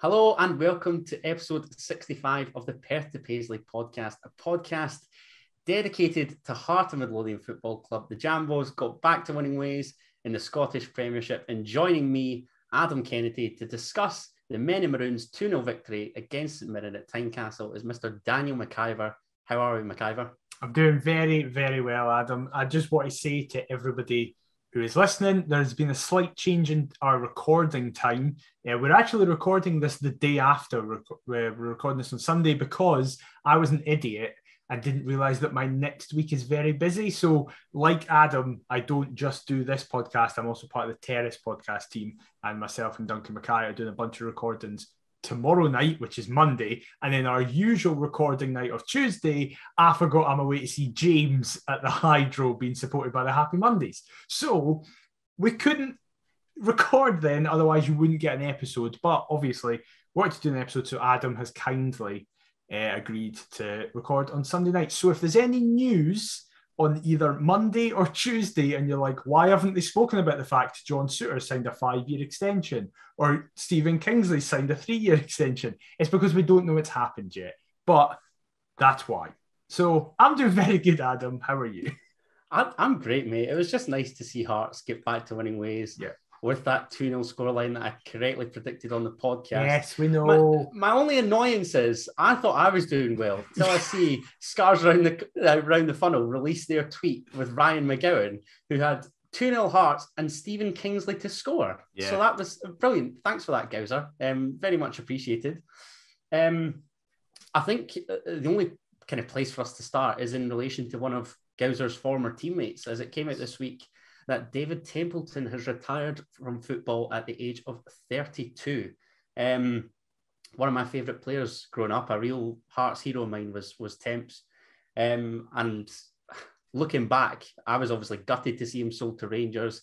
Hello and welcome to episode 65 of the Perth to Paisley Podcast, a podcast dedicated to Heart of Midlothian Football Club. The Jambos got back to winning ways in the Scottish Premiership, and joining me, Adam Kennedy, to discuss the Men in Maroons' 2-0 victory against St Mirren at Tynecastle is Mr. Daniel McIver. How are we, McIver? I'm doing very, very well, Adam. I just want to say to everybody who is listening, there's been a slight change in our recording time. We're actually recording this the day after. We're recording this on Sunday because I was an idiot and didn't realise that my next week is very busy. So like Adam, I don't just do this podcast. I'm also part of the Terrace podcast team, and myself and Duncan Mackay are doing a bunch of recordings tomorrow night, which is Monday, and then our usual recording night of Tuesday, I forgot I'm away to see James at the Hydro being supported by the Happy Mondays. So we couldn't record then, otherwise you wouldn't get an episode. But obviously, we wanted to do an episode, so Adam has kindly agreed to record on Sunday night. So if there's any news on either Monday or Tuesday, and you're like, why haven't they spoken about the fact John Souttar signed a 5-year extension or Stephen Kingsley signed a 3-year extension? It's because we don't know it's happened yet. But that's why. So I'm doing very good, Adam. How are you? I'm great, mate. It was just nice to see Hearts get back to winning ways. Yeah. With that 2-0 scoreline that I correctly predicted on the podcast. Yes, we know. My only annoyance is I thought I was doing well until I see Scars around the funnel release their tweet with Ryan McGowan, who had 2-0 Hearts and Stephen Kingsley to score. Yeah. So that was brilliant. Thanks for that, Gowser. Very much appreciated. I think the only kind of place for us to start is in relation to one of Gowser's former teammates, as it came out this week that David Templeton has retired from football at the age of 32. One of my favourite players growing up, a real Hearts hero of mine was Temps. And looking back, I was obviously gutted to see him sold to Rangers.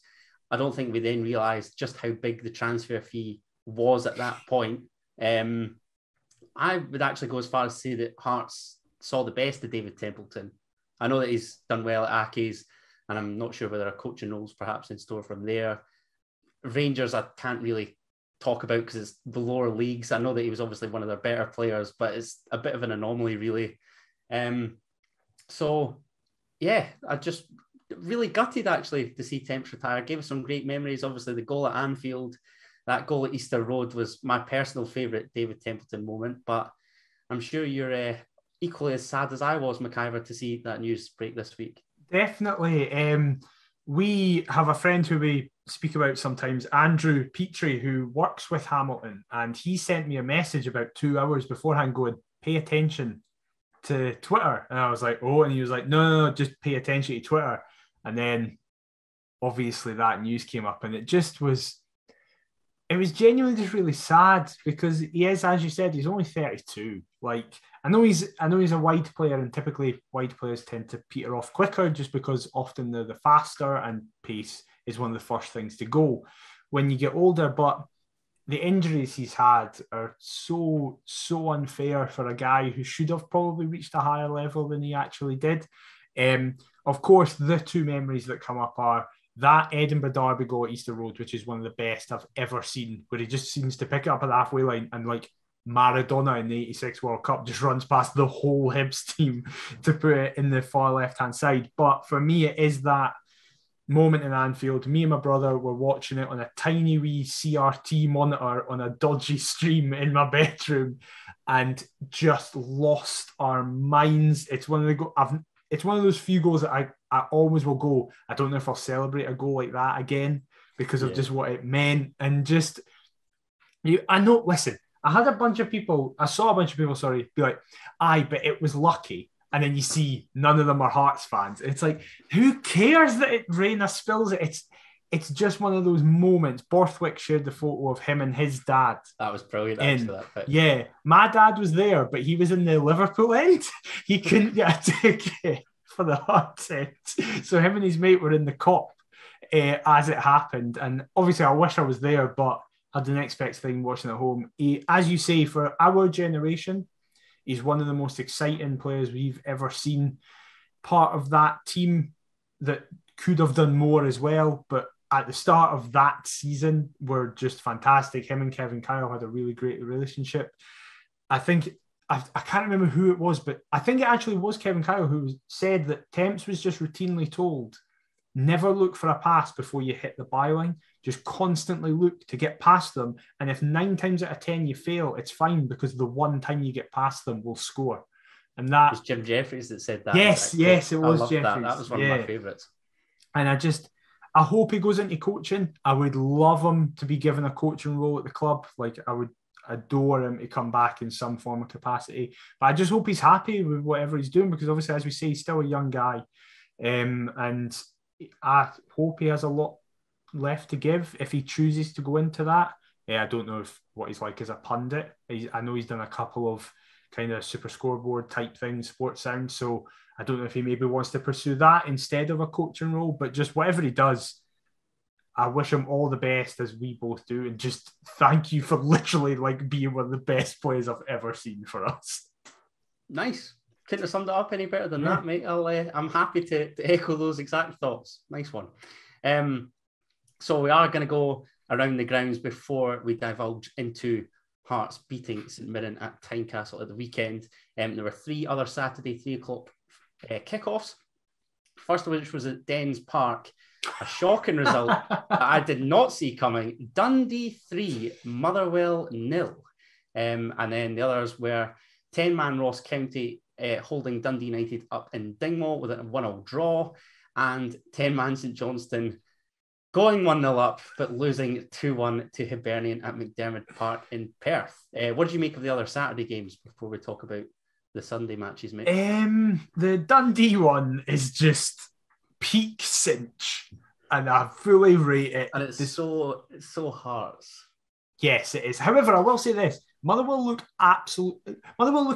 I don't think we then realised just how big the transfer fee was at that point. I would actually go as far as to say that Hearts saw the best of David Templeton. I know that he's done well at Accies, and I'm not sure whether a coaching role's perhaps in store from there. Rangers, I can't really talk about because it's the lower leagues. I know that he was obviously one of their better players, but it's a bit of an anomaly, really. So, yeah, I just really gutted, actually, to see Temps retire. Gave us some great memories. Obviously, the goal at Anfield, that goal at Easter Road was my personal favourite David Templeton moment, but I'm sure you're equally as sad as I was, McIver, to see that news break this week. Definitely. We have a friend who we speak about sometimes, Andrew Petrie, who works with Hamilton, and he sent me a message about 2 hours beforehand going, pay attention to Twitter. And I was like, oh, and he was like, no, just pay attention to Twitter. And then obviously that news came up, and it was genuinely just really sad because he is, as you said, he's only 32. Like, I know he's a wide player, and typically wide players tend to peter off quicker just because often they're the faster, and pace is one of the first things to go when you get older. But the injuries he's had are so unfair for a guy who should have probably reached a higher level than he actually did. Of course, the two memories that come up are that Edinburgh Derby goal at Easter Road, which is one of the best I've ever seen, where he just seems to pick it up at the halfway line and like Maradona in the 86 World Cup just runs past the whole Hibs team to put it in the far left-hand side. But for me, it is that moment in Anfield. Me and my brother were watching it on a tiny wee CRT monitor on a dodgy stream in my bedroom and just lost our minds. It's one of those few goals that I always will go, I don't know if I'll celebrate a goal like that again because of just what it meant. And just, I saw a bunch of people, be like, aye, but it was lucky. And then you see none of them are Hearts fans. It's like, who cares that it Reyna spills it? It's just one of those moments. Borthwick shared the photo of him and his dad. That was brilliant, actually, that picture. Yeah, my dad was there, but he was in the Liverpool end. He couldn't get a ticket for the Hearts end. So him and his mate were in the Kop as it happened. And obviously I wish I was there, but I didn't expect thing watching at home. As you say, for our generation, he's one of the most exciting players we've ever seen. Part of that team that could have done more as well, but at the start of that season were just fantastic. Him and Kevin Kyle had a really great relationship. I think, I can't remember who it was, but I think it actually was Kevin Kyle who said that Temps was just routinely told, never look for a pass before you hit the byline. Just constantly look to get past them. And if 9 times out of 10 you fail, it's fine, because the one time you get past them will score. And that it was Jim Jeffries that said that. Yes, exactly. yes, it was Jeffries. That was one of my favourites. And I hope he goes into coaching. I would love him to be given a coaching role at the club. Like, I would adore him to come back in some form of capacity. But I just hope he's happy with whatever he's doing, because obviously, as we say, he's still a young guy. And I hope he has a lot left to give if he chooses to go into that. I don't know what he's like as a pundit. I know he's done a couple of kind of super scoreboard type things, Sports Sound. So I don't know if he maybe wants to pursue that instead of a coaching role, but just whatever he does, I wish him all the best, as we both do. And just thank you for literally like being one of the best players I've ever seen for us. Nice. Couldn't have summed it up any better than that, mate. I'm happy to echo those exact thoughts. Nice one. So we are going to go around the grounds before we divulge into Hearts beating St Mirren at Tynecastle at the weekend. There were 3 other Saturday 3 o'clock kickoffs. First of which was at Dens Park. A shocking result that I did not see coming. Dundee 3, Motherwell 0. And then the others were 10-man Ross County holding Dundee United up in Dingwall with a 1-1 draw, and 10-man St Johnstone going 1-0 up, but losing 2-1 to Hibernian at McDermott Park in Perth. What did you make of the other Saturday games before we talk about the Sunday matches, mate? The Dundee one is just peak cinch, and I fully rate it. And it's so Hearts. Yes, it is. However, I will say this: Motherwell look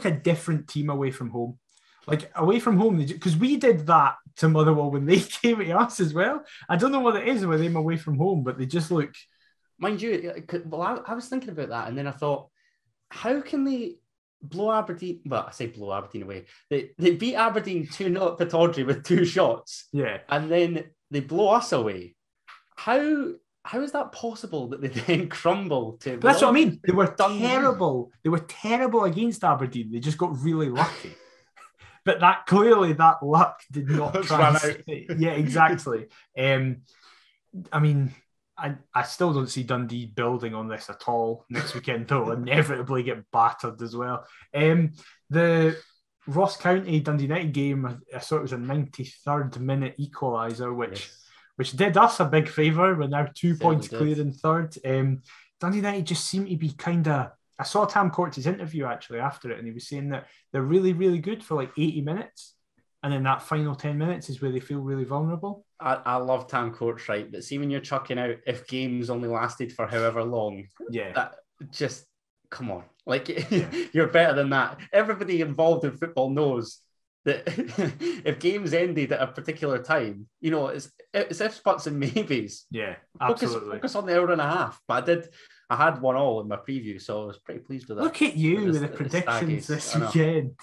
a different team away from home. Like, away from home, because we did that to Motherwell when they came to us as well. I don't know what it is with them away from home, but they just look... Mind you, well, I was thinking about that, and then I thought, how can they blow Aberdeen... Well, I say blow Aberdeen away. They beat Aberdeen 2-0 at Pittodrie with 2 shots. Yeah. And then they blow us away. How is that possible that they then crumble to... But that's what I mean. They were terrible. They were terrible against Aberdeen. They just got really lucky. But that luck did not translate. Yeah, exactly. I mean, I still don't see Dundee building on this at all next weekend. They'll inevitably get battered as well. The Ross County Dundee United game, I saw it was a 93rd minute equaliser, which did us a big favour. We're now 2 points clear in third. Dundee United just seem to be kind of... I saw Tam Courts' interview actually after it, and he was saying that they're really, really good for like 80 minutes. And then that final 10 minutes is where they feel really vulnerable. I love Tam Courts, right? But see, when you're chucking out if games only lasted for however long, that just, come on. Like, you're better than that. Everybody involved in football knows that if games ended at a particular time, you know, it's ifs, buts and maybes. Yeah, absolutely. Focus on the hour and a half. But I had 1-1 in my preview, so I was pretty pleased with that. Look at you with the predictions this weekend.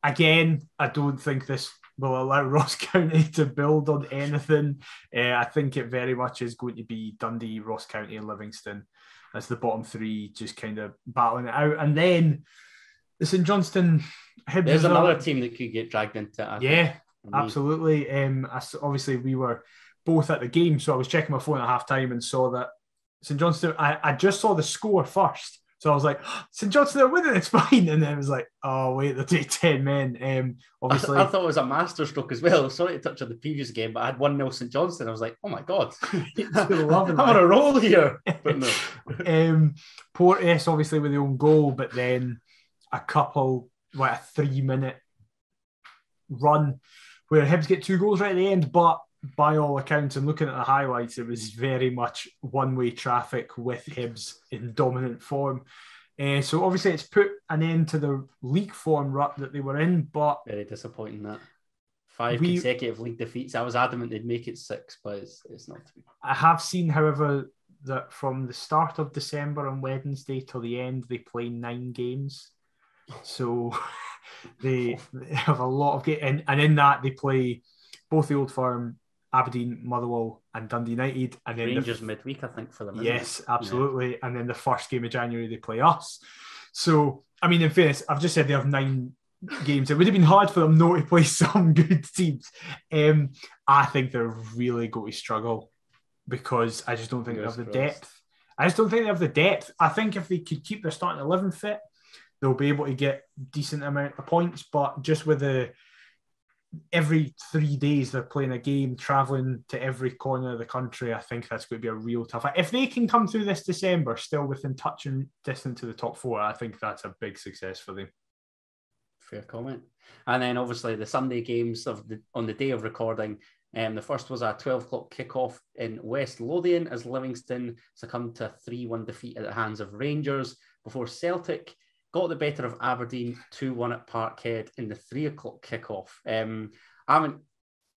Again, I don't think this will allow Ross County to build on anything. I think it very much is going to be Dundee, Ross County and Livingston as the bottom 3, just kind of battling it out. And then the St Johnstone... There's another team that could get dragged into it. Absolutely. Obviously, we were both at the game, so I was checking my phone at half-time and saw that St Johnstone... I just saw the score first. So I was like, St Johnstone are winning, it's fine. And then it was like, oh, wait, they're taking 10 men. Obviously, I thought it was a masterstroke as well. Sorry to touch on the previous game, but I had 1-0 St Johnstone. I was like, oh my God, I'm on a roll here. But no. Porteous, obviously, with the own goal, but then a 3-minute run where Hibs get 2 goals right at the end. But by all accounts, and looking at the highlights, it was very much one-way traffic with Hibs in dominant form. So obviously it's put an end to the league form rut that they were in, but... Very disappointing that. 5 consecutive league defeats. I was adamant they'd make it 6, but it's not to be. I have seen, however, that from the start of December on Wednesday till the end, they play 9 games. So they have a lot of games. And in that, they play both the Old Firm Aberdeen, Motherwell, and Dundee United, and then Rangers midweek, I think, for them. Yes, absolutely. Yeah. And then the first game of January they play us. So, I mean, in fairness, I've just said they have 9 games. It would have been hard for them not to play some good teams. I think they're really going to struggle because I just don't think they have the depth. I think if they could keep their starting 11 fit, they'll be able to get decent amount of points. But just with every 3 days they're playing a game, travelling to every corner of the country, I think that's going to be a real tough. If they can come through this December still within touching distance to the top 4, I think that's a big success for them. Fair comment. And then obviously the Sunday games on the day of recording, the first was a 12 o'clock kickoff in West Lothian as Livingston succumbed to a 3-1 defeat at the hands of Rangers before Celtic got the better of Aberdeen 2-1 at Parkhead in the 3 o'clock kickoff. I haven't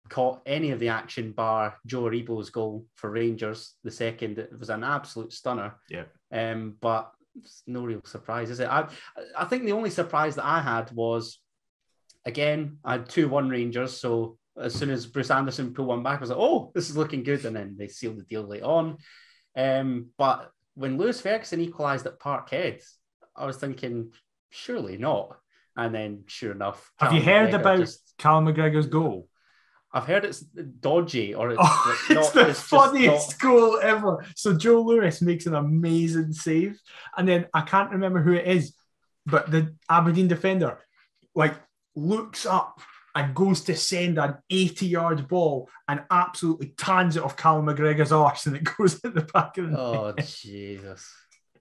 caught any of the action bar Joe Aribo's goal for Rangers, the second. It was an absolute stunner. Yeah. But it's no real surprise, is it? I think the only surprise that I had was, again, I had 2-1 Rangers, so as soon as Bruce Anderson pulled one back, I was like, oh, this is looking good, and then they sealed the deal late on. But when Lewis Ferguson equalised at Parkhead, I was thinking, surely not. And then, sure enough. Have you heard about Callum McGregor's goal? I've heard it's dodgy, or it's the funniest goal ever. So Joe Lewis makes an amazing save, and then I can't remember who it is, but the Aberdeen defender looks up and goes to send an 80-yard ball and absolutely tans it off Callum McGregor's arse, and it goes in the back of the net. Oh, Jesus.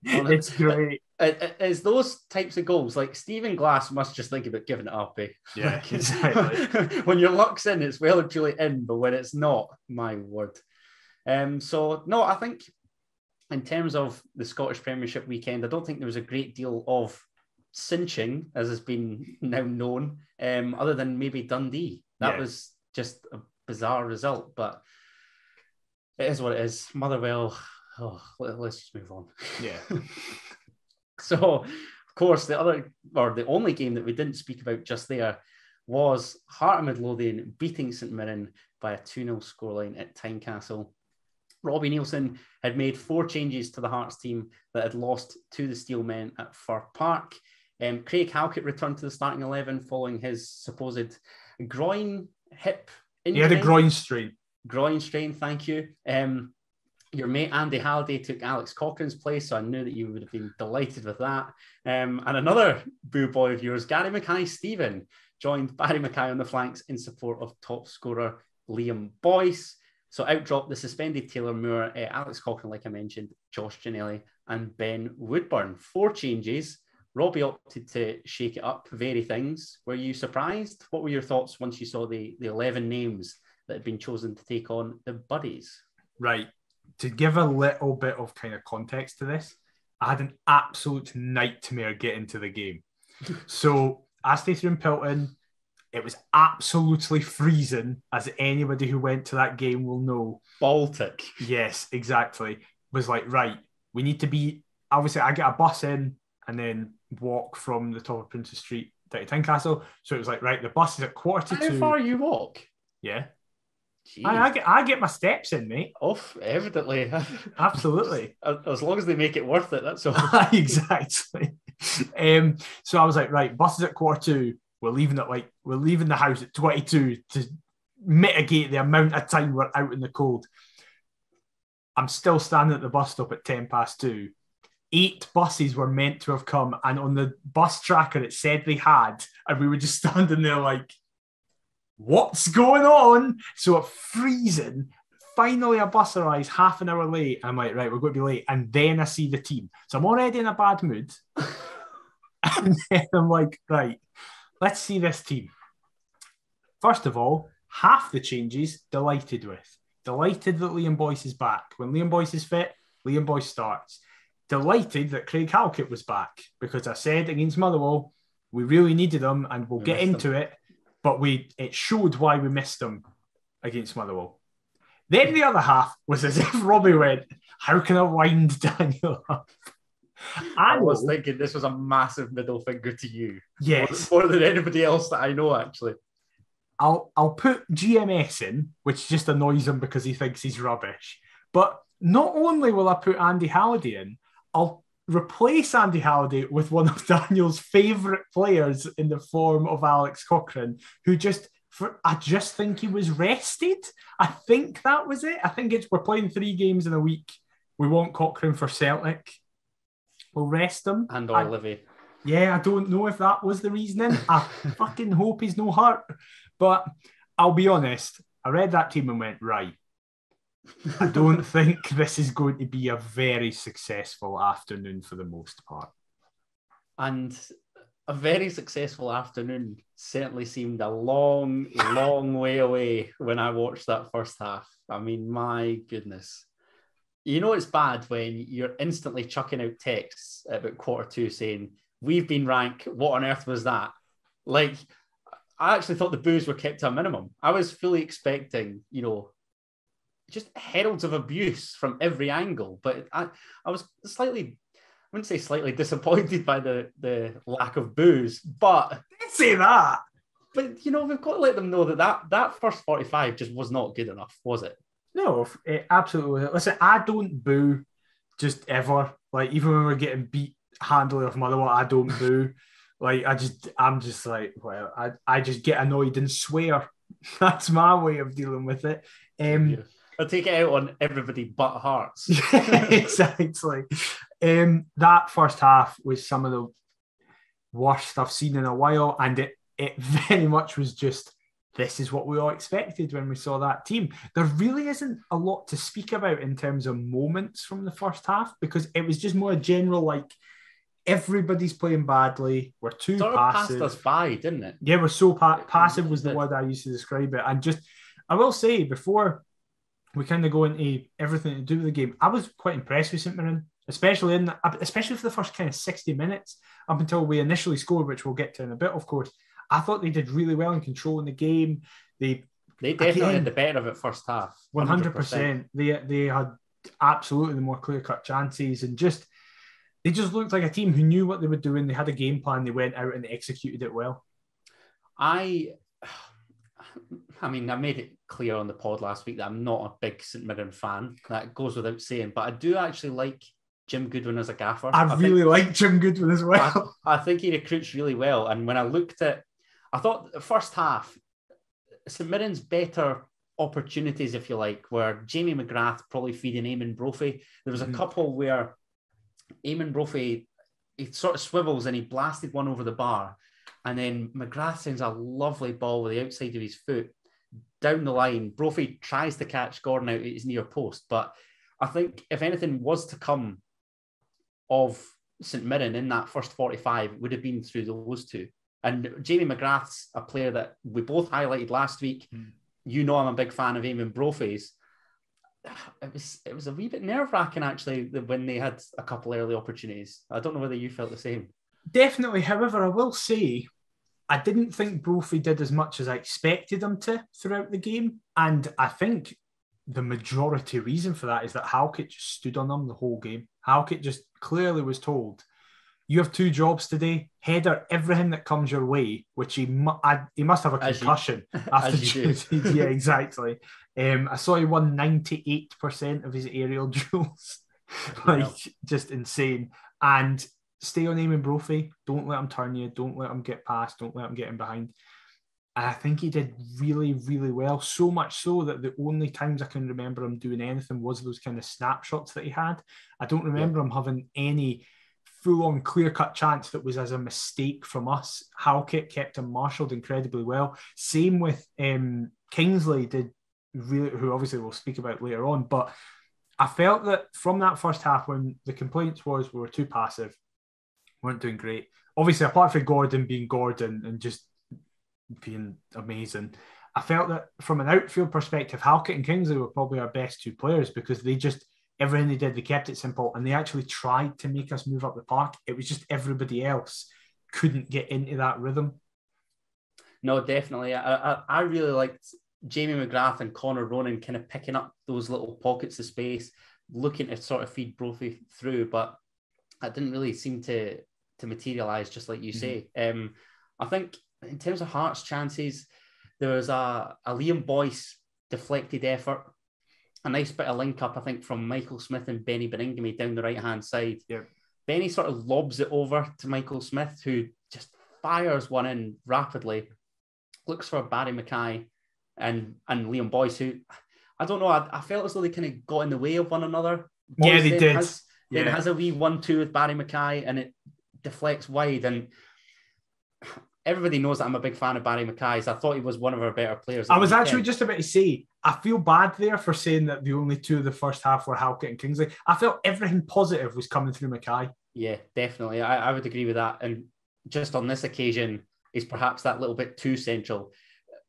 It's great. It's those types of goals. Like, Stephen Glass must just think about giving it up, eh? Yeah, exactly. When your luck's in, it's well and truly in, but when it's not, my word. So, no, I think in terms of the Scottish Premiership weekend, I don't think there was a great deal of cinching, as has been now known, other than maybe Dundee. That was just a bizarre result, but it is what it is. Motherwell, let's just move on. Yeah. So, of course, the only game that we didn't speak about just there was Heart of Midlothian beating St Mirren by a 2-0 scoreline at Tynecastle. Robbie Neilson had made 4 changes to the Hearts team that had lost to the Steelmen at Fir Park. Craig Halkett returned to the starting 11 following his supposed groin hip injury. He had a groin strain. Groin strain, thank you. Your mate Andy Halliday took Alex Cochrane's place, so I knew that you would have been delighted with that. And another boo boy of yours, Gary Mackay-Stephen, joined Barry Mackay on the flanks in support of top scorer Liam Boyce. So out dropped the suspended Taylor Moore, Alex Cochrane, like I mentioned, Josh Ginnelly, and Ben Woodburn. 4 changes. Robbie opted to shake it up, vary things. Were you surprised? What were your thoughts once you saw the 11 names that had been chosen to take on the Buddies? Right. To give a little bit of kind of context to this, I had an absolute nightmare getting to the game. So I stayed through in Pilton. It was absolutely freezing, as anybody who went to that game will know. Baltic. Yes, exactly. Was like, right, we need to be... Obviously, I get a bus in and then walk from the top of Princess Street down to Tynecastle. So it was like, right, the bus is at 1:45. How far you walk? Yeah. I get my steps in, mate. Evidently. Absolutely. As long as they make it worth it, that's all. Exactly. So I was like, right, bus is at 1:45. We're leaving the house at 22 to mitigate the amount of time we're out in the cold. I'm still standing at the bus stop at 2:10. 8 buses were meant to have come, and on the bus tracker it said they had, and we were just standing there like, what's going on? So at freezing, finally a bus arrives half an hour late. I'm like, right, we're going to be late. And then I see the team. So I'm already in a bad mood. And then I'm like, right, let's see this team. First of all, half the changes, delighted with. Delighted that Liam Boyce is back. When Liam Boyce is fit, Liam Boyce starts. Delighted that Craig Halkett was back, because I said against Motherwell, we really needed him, and we'll get into it. But it showed why we missed them against Motherwell. Then the other half was as if Robbie went, how can I wind Daniel up? I was thinking this was a massive middle finger to you. Yes. More than anybody else that I know, actually. I'll put GMS in, which just annoys him because he thinks he's rubbish. But not only will I put Andy Halliday in, I'll replace Andy Halliday with one of Daniel's favourite players in the form of Alex Cochrane, who I just think he was rested. I think that was it. I think we're playing 3 games in a week. We want Cochrane for Celtic. We'll rest him. And Livy. Yeah, I don't know if that was the reasoning. I fucking hope he's no hurt. But I'll be honest, I read that team and went, right, I don't think this is going to be a very successful afternoon for the most part. And a very successful afternoon certainly seemed a long, long way away when I watched that first half. I mean, my goodness. You know it's bad when you're instantly chucking out texts at about 2:15 saying, we've been ranked, what on earth was that? Like, I actually thought the boos were kept to a minimum. I was fully expecting, just heralds of abuse from every angle. But I was slightly, I wouldn't say slightly disappointed by the lack of boos, but... Don't say that! But, we've got to let them know that first 45 just was not good enough, was it? No, it absolutely. Listen, I don't boo just ever. Like, even when we're getting beat handily off Motherwell, I don't boo. Like, I'm just like, well, I just get annoyed and swear. That's my way of dealing with it. I'll take it out on everybody but Hearts. Exactly. That first half was some of the worst I've seen in a while, and it very much was just, this is what we all expected when we saw that team. There really isn't a lot to speak about in terms of moments from the first half, because it was just more a general, like, everybody's playing badly. We're too passive. Passed us by, didn't it? Yeah, we're so passive was the word I used to describe it. And just, I will say, before we kind of go into everything to do with the game, I was quite impressed with St Mirren, especially for the first kind of 60 minutes up until we initially scored, which we'll get to in a bit, of course. I thought they did really well in controlling the game. They definitely had the better of it first half. 100%. They had absolutely the more clear-cut chances, and they just looked like a team who knew what they were doing. They had a game plan. They went out and executed it well. I mean, I made it clear on the pod last week that I'm not a big St Mirren fan. That goes without saying, but I do actually like Jim Goodwin as a gaffer. I really like Jim Goodwin as well. I think he recruits really well. And when I looked at, I thought the first half, St Mirren's better opportunities, if you like, were Jamie McGrath probably feeding Eamon Brophy. There was a couple where Eamon Brophy, he sort of swivels and he blasted one over the bar. And then McGrath sends a lovely ball with the outside of his foot down the line. Brophy tries to catch Gordon out at his near post. But I think if anything was to come of St Mirren in that first 45, it would have been through those two. And Jamie McGrath's a player that we both highlighted last week. You know I'm a big fan of Eamon Brophy's. It was a wee bit nerve-wracking, actually, when they had a couple early opportunities. I don't know whether you felt the same. Definitely. However, I will say, I didn't think Brophy did as much as I expected him to throughout the game. And I think the majority reason for that is that Halkett just stood on him the whole game. Halkett just clearly was told, you have 2 jobs today, header everything that comes your way, which he must have a concussion after Tuesday. Yeah, exactly. I saw he won 98% of his aerial duels. Just insane. And stay on Eamon Brophy. Don't let him turn you. Don't let him get past. Don't let him get in behind. And I think he did really, really well. So much so that the only times I can remember him doing anything was those kind of snapshots that he had. I don't remember him having any full-on clear-cut chance that was as a mistake from us. Halkett kept him marshalled incredibly well. Same with Kingsley, who obviously we'll speak about later on. But I felt that from that first half, when the complaints was we were too passive, weren't doing great. Obviously, apart from Gordon being Gordon and just being amazing, I felt that from an outfield perspective, Halkett and Kingsley were probably our best 2 players, because they just, everything they did, they kept it simple, and they actually tried to make us move up the park. It was just everybody else couldn't get into that rhythm. No, definitely. I really liked Jamie McGrath and Connor Ronan kind of picking up those little pockets of space, looking to sort of feed Brophy through, but that didn't really seem to materialise, just like you say. I think in terms of Hearts' chances, there was a Liam Boyce deflected effort, a nice bit of link up, I think, from Michael Smith and Benny Beningame down the right-hand side. Yep. Benny sort of lobs it over to Michael Smith, who just fires one in rapidly, looks for Barry Mackay and Liam Boyce, who, I don't know, I felt as though they kind of got in the way of one another. Boyce they did. It has a wee 1-2 with Barry Mackay, and it deflects wide. And everybody knows that I'm a big fan of Barry Mackay's. I thought he was one of our better players. I was actually just about to say, I feel bad there for saying that the only two of the first half were Halkett and Kingsley. I felt everything positive was coming through Mackay. Yeah, definitely. I would agree with that. And just on this occasion, is perhaps that little bit too central.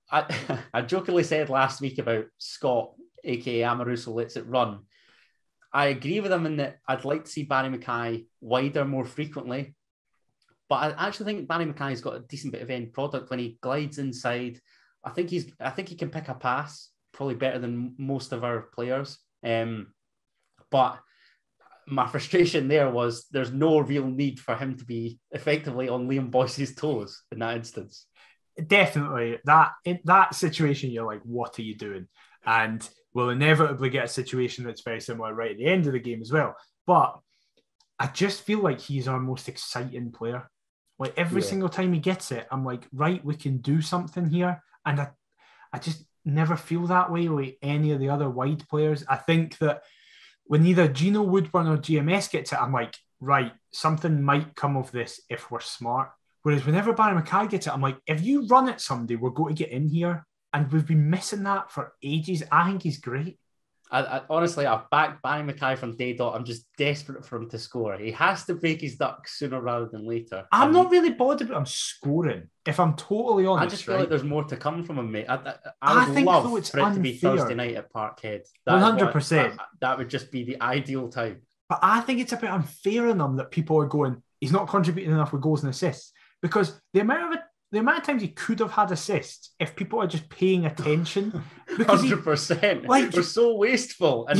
I jokingly said last week about Scott, aka Amoruso, lets it run. I agree with him in that I'd like to see Barry Mackay wider more frequently, but I actually think Barry Mackay's got a decent bit of end product when he glides inside. I think he can pick a pass probably better than most of our players. But my frustration there was there's no real need for him to be effectively on Liam Boyce's toes in that instance. Definitely. In that situation, you're like, what are you doing? And we'll inevitably get a situation that's very similar right at the end of the game as well. But I just feel like he's our most exciting player. Like every single time he gets it, I'm like, right, we can do something here. And I just never feel that way with any of the other wide players. I think that when either Gino Woodburn or GMS gets it, I'm like, right, something might come of this if we're smart. Whereas whenever Barry Mackay gets it, I'm like, if you run at somebody, we're going to get in here. And we've been missing that for ages. I think he's great. I honestly, I've backed Barry Mackay from day dot. I'm just desperate for him to score. He has to break his duck sooner rather than later. I'm not really bothered about him scoring, if I'm totally honest. I just feel like there's more to come from him, mate. I would love for it to be Thursday night at Parkhead. 100%. That would just be the ideal time. But I think it's a bit unfair on him that people are going, he's not contributing enough with goals and assists. Because the amount of times he could have had assists if people are just paying attention. 100%. Like, we're so wasteful. And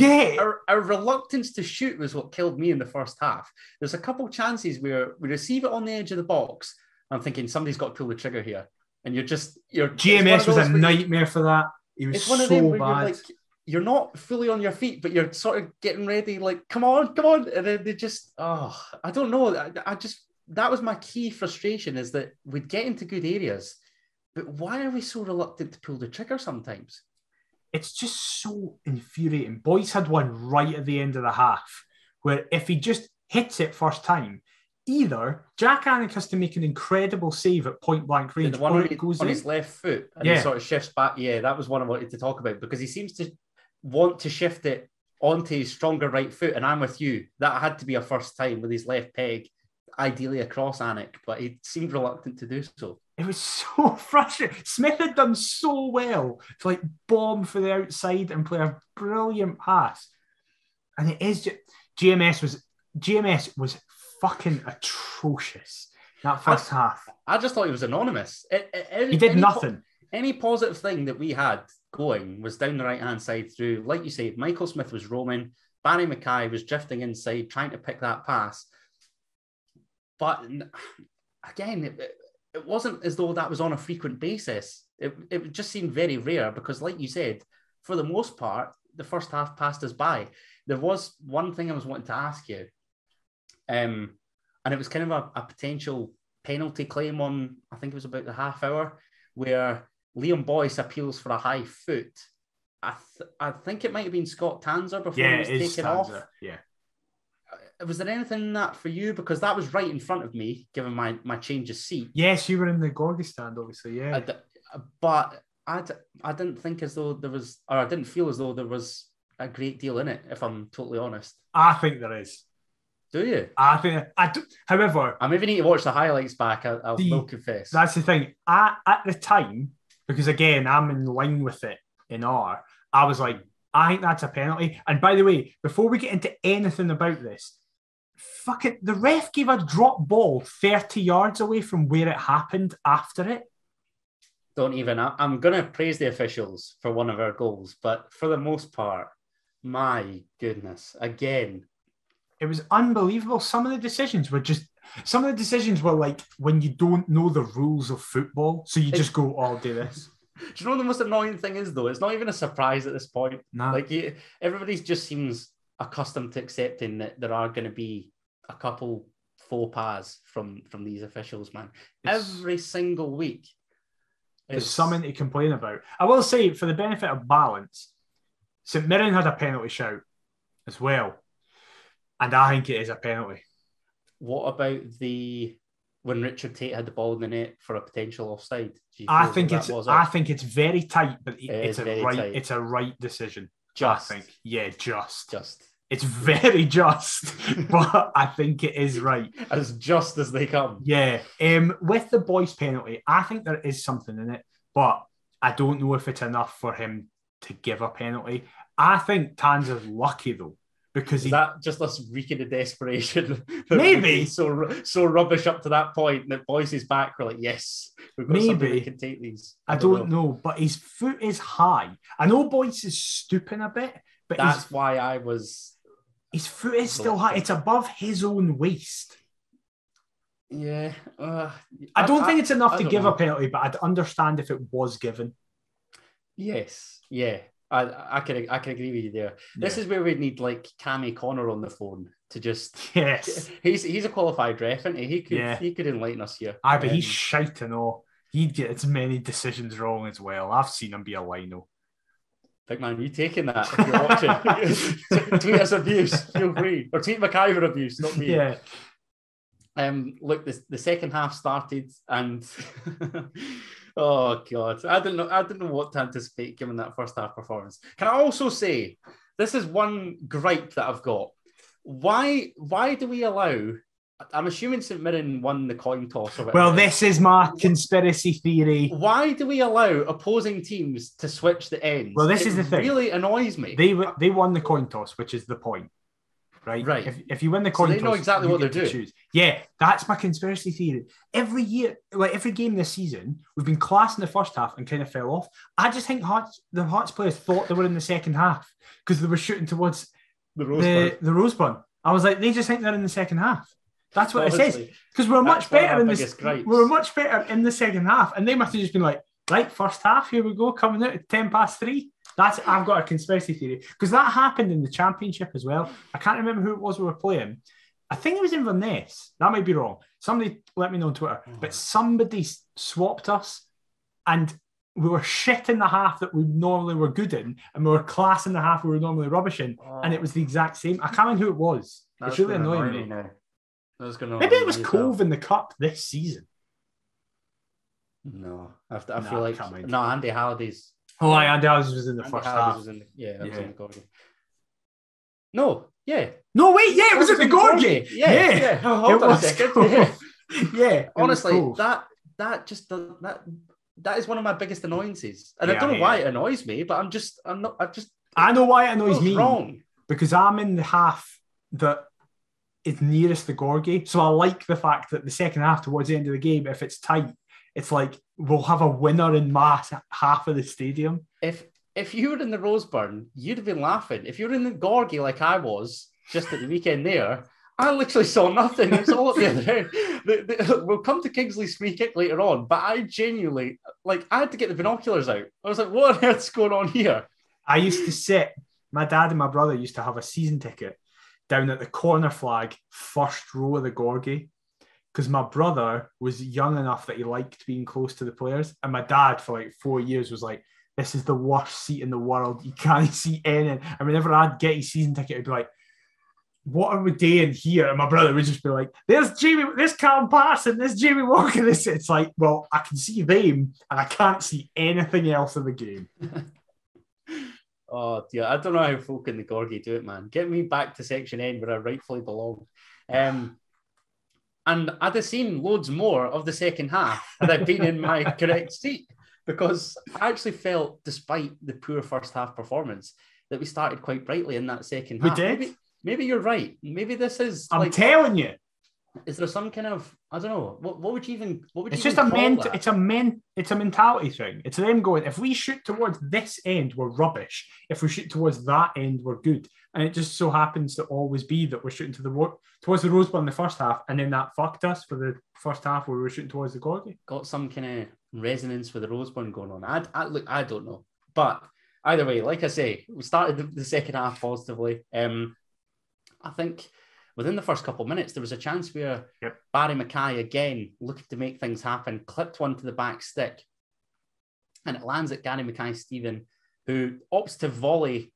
our reluctance to shoot was what killed me in the first half. There's a couple chances where we receive it on the edge of the box. I'm thinking somebody's got to pull the trigger here. And you're GMS was a nightmare for that. He was it's one of them where bad. You're like, you're not fully on your feet, but you're sort of getting ready, like, come on. And then they just, I don't know. That was my key frustration, is that we'd get into good areas, but why are we so reluctant to pull the trigger sometimes? It's just so infuriating. Boyce had one right at the end of the half where if he just hits it first time, either Jack Annick has to make an incredible save at point blank range, the one or it goes on in. His left foot, and he sort of shifts back. Yeah, that was one I wanted to talk about, because he seems to want to shift it onto his stronger right foot, and I'm with you. That had to be a first time with his left peg, ideally across Annick, but he seemed reluctant to do so. It was so frustrating. Smith had done so well to like bomb for the outside and play a brilliant pass. And it is just, GMS was fucking atrocious that first half. I just thought he was anonymous. He did nothing. Any positive thing that we had going was down the right-hand side through, like you said, Michael Smith was roaming, Barry Mackay was drifting inside, trying to pick that pass. But again, it wasn't as though that was on a frequent basis. It just seemed very rare because, like you said, for the most part, the first half passed us by. There was one thing I was wanting to ask you, and it was kind of a potential penalty claim on, I think it was about the half hour, where Liam Boyce appeals for a high foot. I think it might have been Scott Tanzer before he was taken off. Yeah. Was there anything in that for you? Because that was right in front of me, given my change of seat. Yes, you were in the Gorgie stand, obviously, yeah. But I didn't think as though there was, or I didn't feel as though there was a great deal in it, if I'm totally honest. I think there is. Do you? However, I maybe need to watch the highlights back, I will confess. That's the thing. At the time, because again, I'm in line with it in R, I was like, I think that's a penalty. And by the way, before we get into anything about this, fuck it, the ref gave a drop ball 30 yards away from where it happened after it. Don't even. I'm going to praise the officials for one of our goals, but for the most part, my goodness, again. It was unbelievable. Some of the decisions were like when you don't know the rules of football, so you just go, I'll do this. you know what the most annoying thing is, though? It's not even a surprise at this point. Nah. Like, everybody just seems accustomed to accepting that there are going to be a couple faux pas from these officials, man. Every single week. There's something to complain about. I will say, for the benefit of balance, St Mirren had a penalty shout as well. And I think it is a penalty. What about when Richard Tate had the ball in the net for a potential offside? I think it's very tight, but it's a right decision. Just. I think. Yeah, just. It's Yeah. very just, but I think it is right. As just as they come. Yeah. With the Boyce penalty, I think there is something in it, but I don't know if it's enough for him to give a penalty. I think Tanser's lucky, though, because is that just us reeking of desperation? Maybe. So rubbish up to that point that Boyce is back. We're like, yes, we've got somebody that can take these. I don't know, but his foot is high. I know Boyce is stooping a bit, but that's why I was... His foot is still high. It's above his own waist. Yeah. I don't think it's enough to give a penalty, but I'd understand if it was given. Yes. Yeah. I can agree with you there. This is where we'd need like Cammy Connor on the phone to just... Yes. He's a qualified ref, isn't he? He could enlighten us here. Aye, but he's shite and all. He'd get as many decisions wrong as well. I've seen him be a lino. Big man, you taking that if you're watching? Tweet us abuse, feel free. Or tweet McIver abuse, not me. Yeah. Look, the second half started and oh god, I didn't know what to anticipate given that first half performance. Can I also say this is one gripe that I've got? Why do we allow? I'm assuming St Mirren won the coin toss. Well, this is my conspiracy theory. Why do we allow opposing teams to switch the ends? Well, this is the thing. It really annoys me. They won the coin toss, which is the point, right? If you win the coin toss, they know exactly what they're doing. Choose. Yeah, that's my conspiracy theory. Every year, like every game this season, we've been class in the first half and kind of fell off. I just think the Hearts players thought they were in the second half because they were shooting towards the Rosebud. I was like, they just think they're in the second half. That's what it says. Because we're much better in this. We're much better in the second half, and they must have just been like, right, first half, here we go, coming out at 3:10. I've got a conspiracy theory because that happened in the Championship as well. I can't remember who it was we were playing. I think it was Inverness. That might be wrong. Somebody let me know on Twitter. But somebody swapped us, and we were shit in the half that we normally were good in, and we were class in the half we were normally rubbish in, and it was the exact same. I can't remember who it was. It's really annoying me. Maybe it was Cove in the Cup this season. No, I feel like Andy Halliday's. Oh, Andy Halliday's was in the first half. Was in the Gorgie. No, yeah. No, wait, yeah, it was in the Gorgie. Yeah. Hold on a second. Yeah. Honestly, that is one of my biggest annoyances, and I don't know why it annoys me, but I know why it annoys me. Wrong because I'm in the half that is nearest the Gorgie, so I like the fact that the second half towards the end of the game, if it's tight, it's like we'll have a winner in mass half of the stadium. If you were in the Roseburn, you'd have been laughing. If you were in the Gorgie like I was just at the weekend there, I literally saw nothing. It's all at the other end. We'll come to Kingsley's free kick later on, but I genuinely, I had to get the binoculars out. I was like, what on earth's going on here? I used to sit, my dad and my brother used to have a season ticket down at the corner flag, first row of the Gorgie, because my brother was young enough that he liked being close to the players. And my dad, for 4 years, was like, this is the worst seat in the world. You can't see anything. And whenever I'd get his season ticket, I'd be like, what are we doing here? And my brother would just be like, there's Callum Paterson, there's Jamie Walker. It's like, well, I can see them and I can't see anything else in the game. Oh dear, I don't know how folk in the Gorgie do it, man. Get me back to section N where I rightfully belong. And I'd have seen loads more of the second half had I been in my correct seat, because I actually felt, despite the poor first half performance, that we started quite brightly in that second half. We did. Maybe you're right. Maybe this is. I'm telling you. Is there some kind of, I don't know, what would you even? It's just it's a mentality thing. It's them going, if we shoot towards this end, we're rubbish. If we shoot towards that end, we're good. And it just so happens to always be that we're shooting towards the Rosebud in the first half, and then that fucked us for the first half where we were shooting towards the Gorgie. Got some kind of resonance with the Roseburn going on. I don't know. But either way, like I say, we started the second half positively. I think within the first couple of minutes, there was a chance where Barry Mackay, again, looking to make things happen, clipped one to the back stick. And it lands at Gary Mackay-Steven, who opts to volley.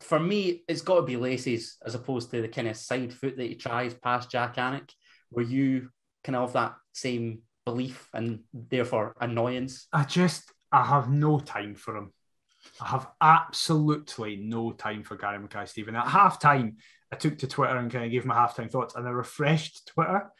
For me, it's got to be Lacey's as opposed to the kind of side foot that he tries past Jack Anik. Were you kind of that same belief and therefore annoyance? I have no time for him. I have absolutely no time for Gary Mackay-Steven. At half-time, I took to Twitter and kind of gave my half-time thoughts, and I refreshed Twitter.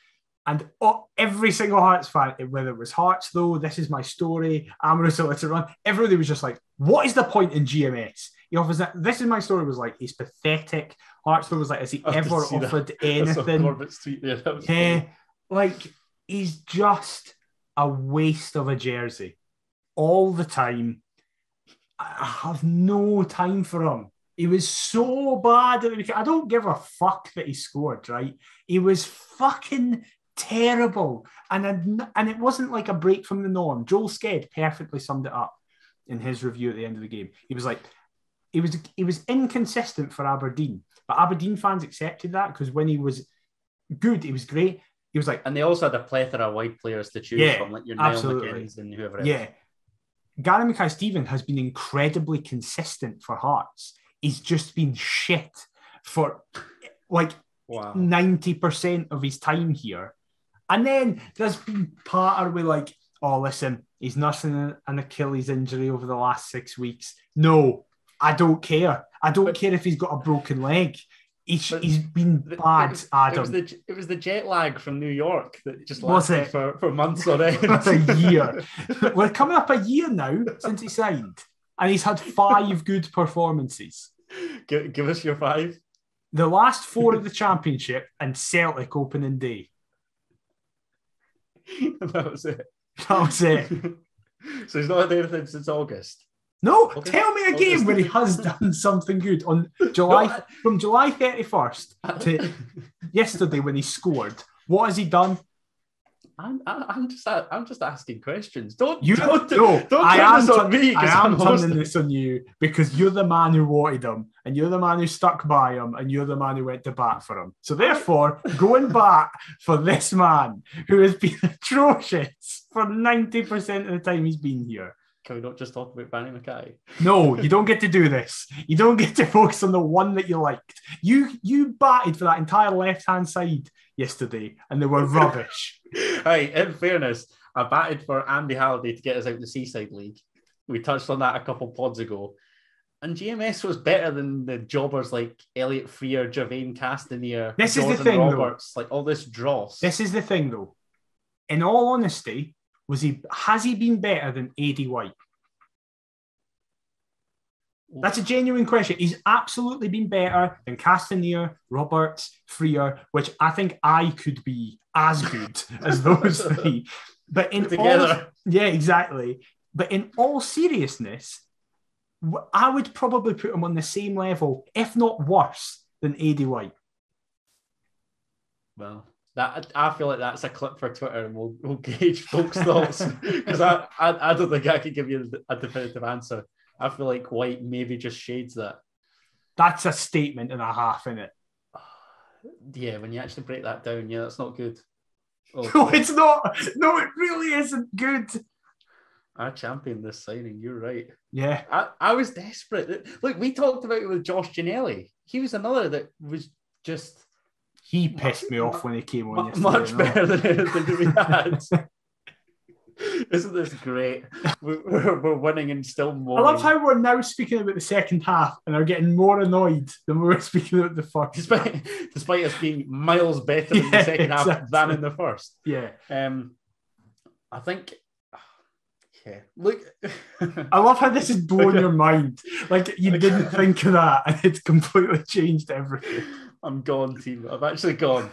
And every single Hearts fan, whether it was Hearts though, this is my story, Amorous Let It Run, everybody was just like, what is the point in GMS? He offers that. This is my story was like, he's pathetic. Hearts though was like, has he ever offered anything? Yeah, like, he's just a waste of a jersey all the time. I have no time for him. He was so bad. I don't give a fuck that he scored, right? He was fucking terrible. And it wasn't like a break from the norm. Joel Sked perfectly summed it up in his review at the end of the game. He was like, he was inconsistent for Aberdeen. But Aberdeen fans accepted that because when he was good, he was great. He was like... And they also had a plethora of wide players to choose from, like your Niall McGinns and whoever else. Yeah. Gary Mackay-Steven has been incredibly consistent for Hearts. He's just been shit for like 90% of his time here. And then there's been part where like, oh, listen, he's nursing an Achilles injury over the last 6 weeks. No, I don't care. I don't care if he's got a broken leg. He's been bad, Adam. It was the jet lag from New York that just lasted for months on end. A year. We're coming up a year now since he signed. And he's had 5 good performances. Give us your 5. The last 4 of the Championship and Celtic opening day. That was it. That was it. So he's not had anything since August. No, tell me a game where he has done something good on from July 31st to yesterday when he scored. What has he done? I'm just asking questions. Don't turn this on me. I am turning this on you because you're the man who wanted him, and you're the man who stuck by him, and you're the man who went to bat for him. So therefore, going back for this man who has been atrocious for 90% of the time he's been here. Can we not just talk about Barry Mackay? No, you don't get to do this. You don't get to focus on the one that you liked. You batted for that entire left-hand side yesterday, and they were rubbish. Hey, in fairness, I batted for Andy Halliday to get us out the Seaside League. We touched on that a couple pods ago. And GMS was better than the jobbers like Elliot Freer, Jermaine Castanier, Jordan Roberts, like all this dross. This is the thing, though. In all honesty, has he been better than AD White? That's a genuine question. He's absolutely been better than Castanier, Roberts, Freer, which I think I could be as good as those 3. But yeah, exactly. But in all seriousness, I would probably put him on the same level, if not worse, than AD White. Well, I feel like that's a clip for Twitter, and we'll gauge folks' thoughts because I don't think I could give you a definitive answer. I feel like White maybe just shades that. That's a statement and a half, isn't it? Yeah, when you actually break that down, yeah, that's not good. Oh, no, it's not. No, it really isn't good. I championed this signing. You're right. Yeah. I was desperate. Look, we talked about it with Josh Ginnelly. He was another that was just... He pissed me off when he came on yesterday. Much better than anything we had. Isn't this great? We're winning and still more. I love how we're now speaking about the second half and are getting more annoyed than we were speaking about the first. Despite us being miles better in the second half than in the first. Yeah. I think... Yeah. Look, I love how this is blowing your mind. Like you didn't think of that, and it's completely changed everything. I'm gone, team. I've actually gone.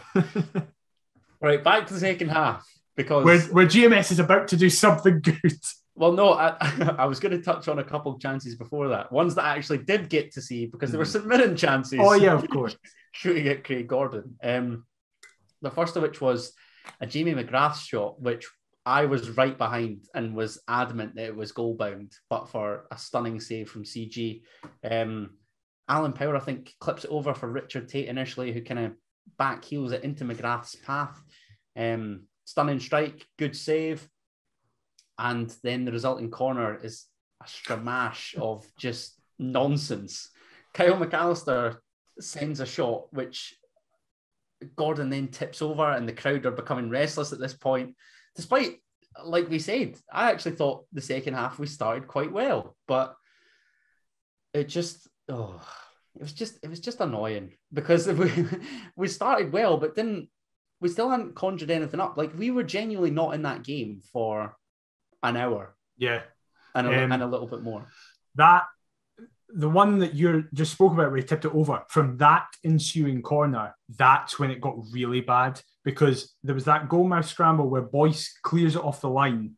Right, back to the second half because where GMS is about to do something good. Well, no, I was going to touch on a couple of chances before that. Ones that I actually did get to see because there were St Mirren chances. Oh yeah, of course. Shooting at Craig Gordon. The first of which was a Jamie McGrath shot, which I was right behind and was adamant that it was goal bound, but for a stunning save from CG. Alan Power, I think, clips it over for Richard Tate initially, who kind of back heels it into McGrath's path. Stunning strike, good save. And then the resulting corner is a stramash of just nonsense. Kyle McAllister sends a shot, which Gordon then tips over, and the crowd are becoming restless at this point. Despite, like we said, I actually thought the second half we started quite well, but it was just annoying because we started well, but we still hadn't conjured anything up. Like, we were genuinely not in that game for an hour. Yeah. And a little bit more. The one that you just spoke about where he tipped it over, from that ensuing corner, that's when it got really bad, because there was that goalmouth scramble where Boyce clears it off the line,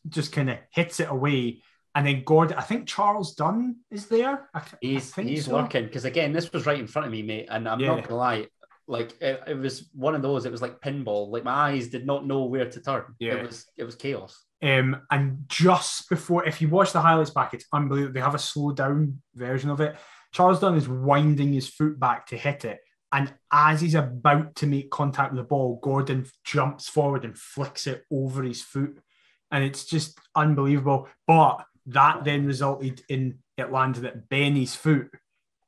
just kind of hits it away, and then Gordon, I think Charles Dunn is there. He's lurking, because again, this was right in front of me, mate, and I'm not going to lie, like it was one of those, it was like pinball, like my eyes did not know where to turn. Yeah. It was chaos. And just before, if you watch the highlights back, it's unbelievable. They have a slow down version of it. Charles Dunn is winding his foot back to hit it. And as he's about to make contact with the ball, Gordon jumps forward and flicks it over his foot. And it's just unbelievable. But that then resulted in it landing at Benny's foot.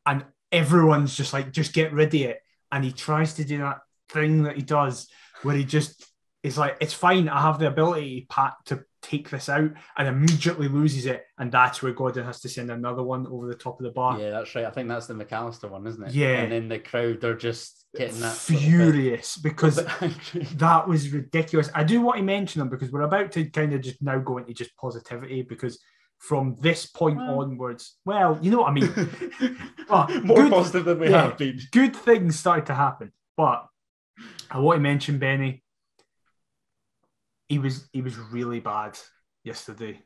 And everyone's just like, just get rid of it. And he tries to do that thing that he does where he just... It's like, it's fine, I have the ability, Pat, to take this out, and immediately loses it. And that's where Gordon has to send another one over the top of the bar. Yeah, that's right. I think that's the McAllister one, isn't it? Yeah. And then the crowd are just getting that. Furious, because that was ridiculous. I do want to mention them because we're about to kind of just now go into just positivity, because from this point onwards, well, you know what I mean. More positive than we have been. Good things started to happen. But I want to mention Benny. He was really bad yesterday.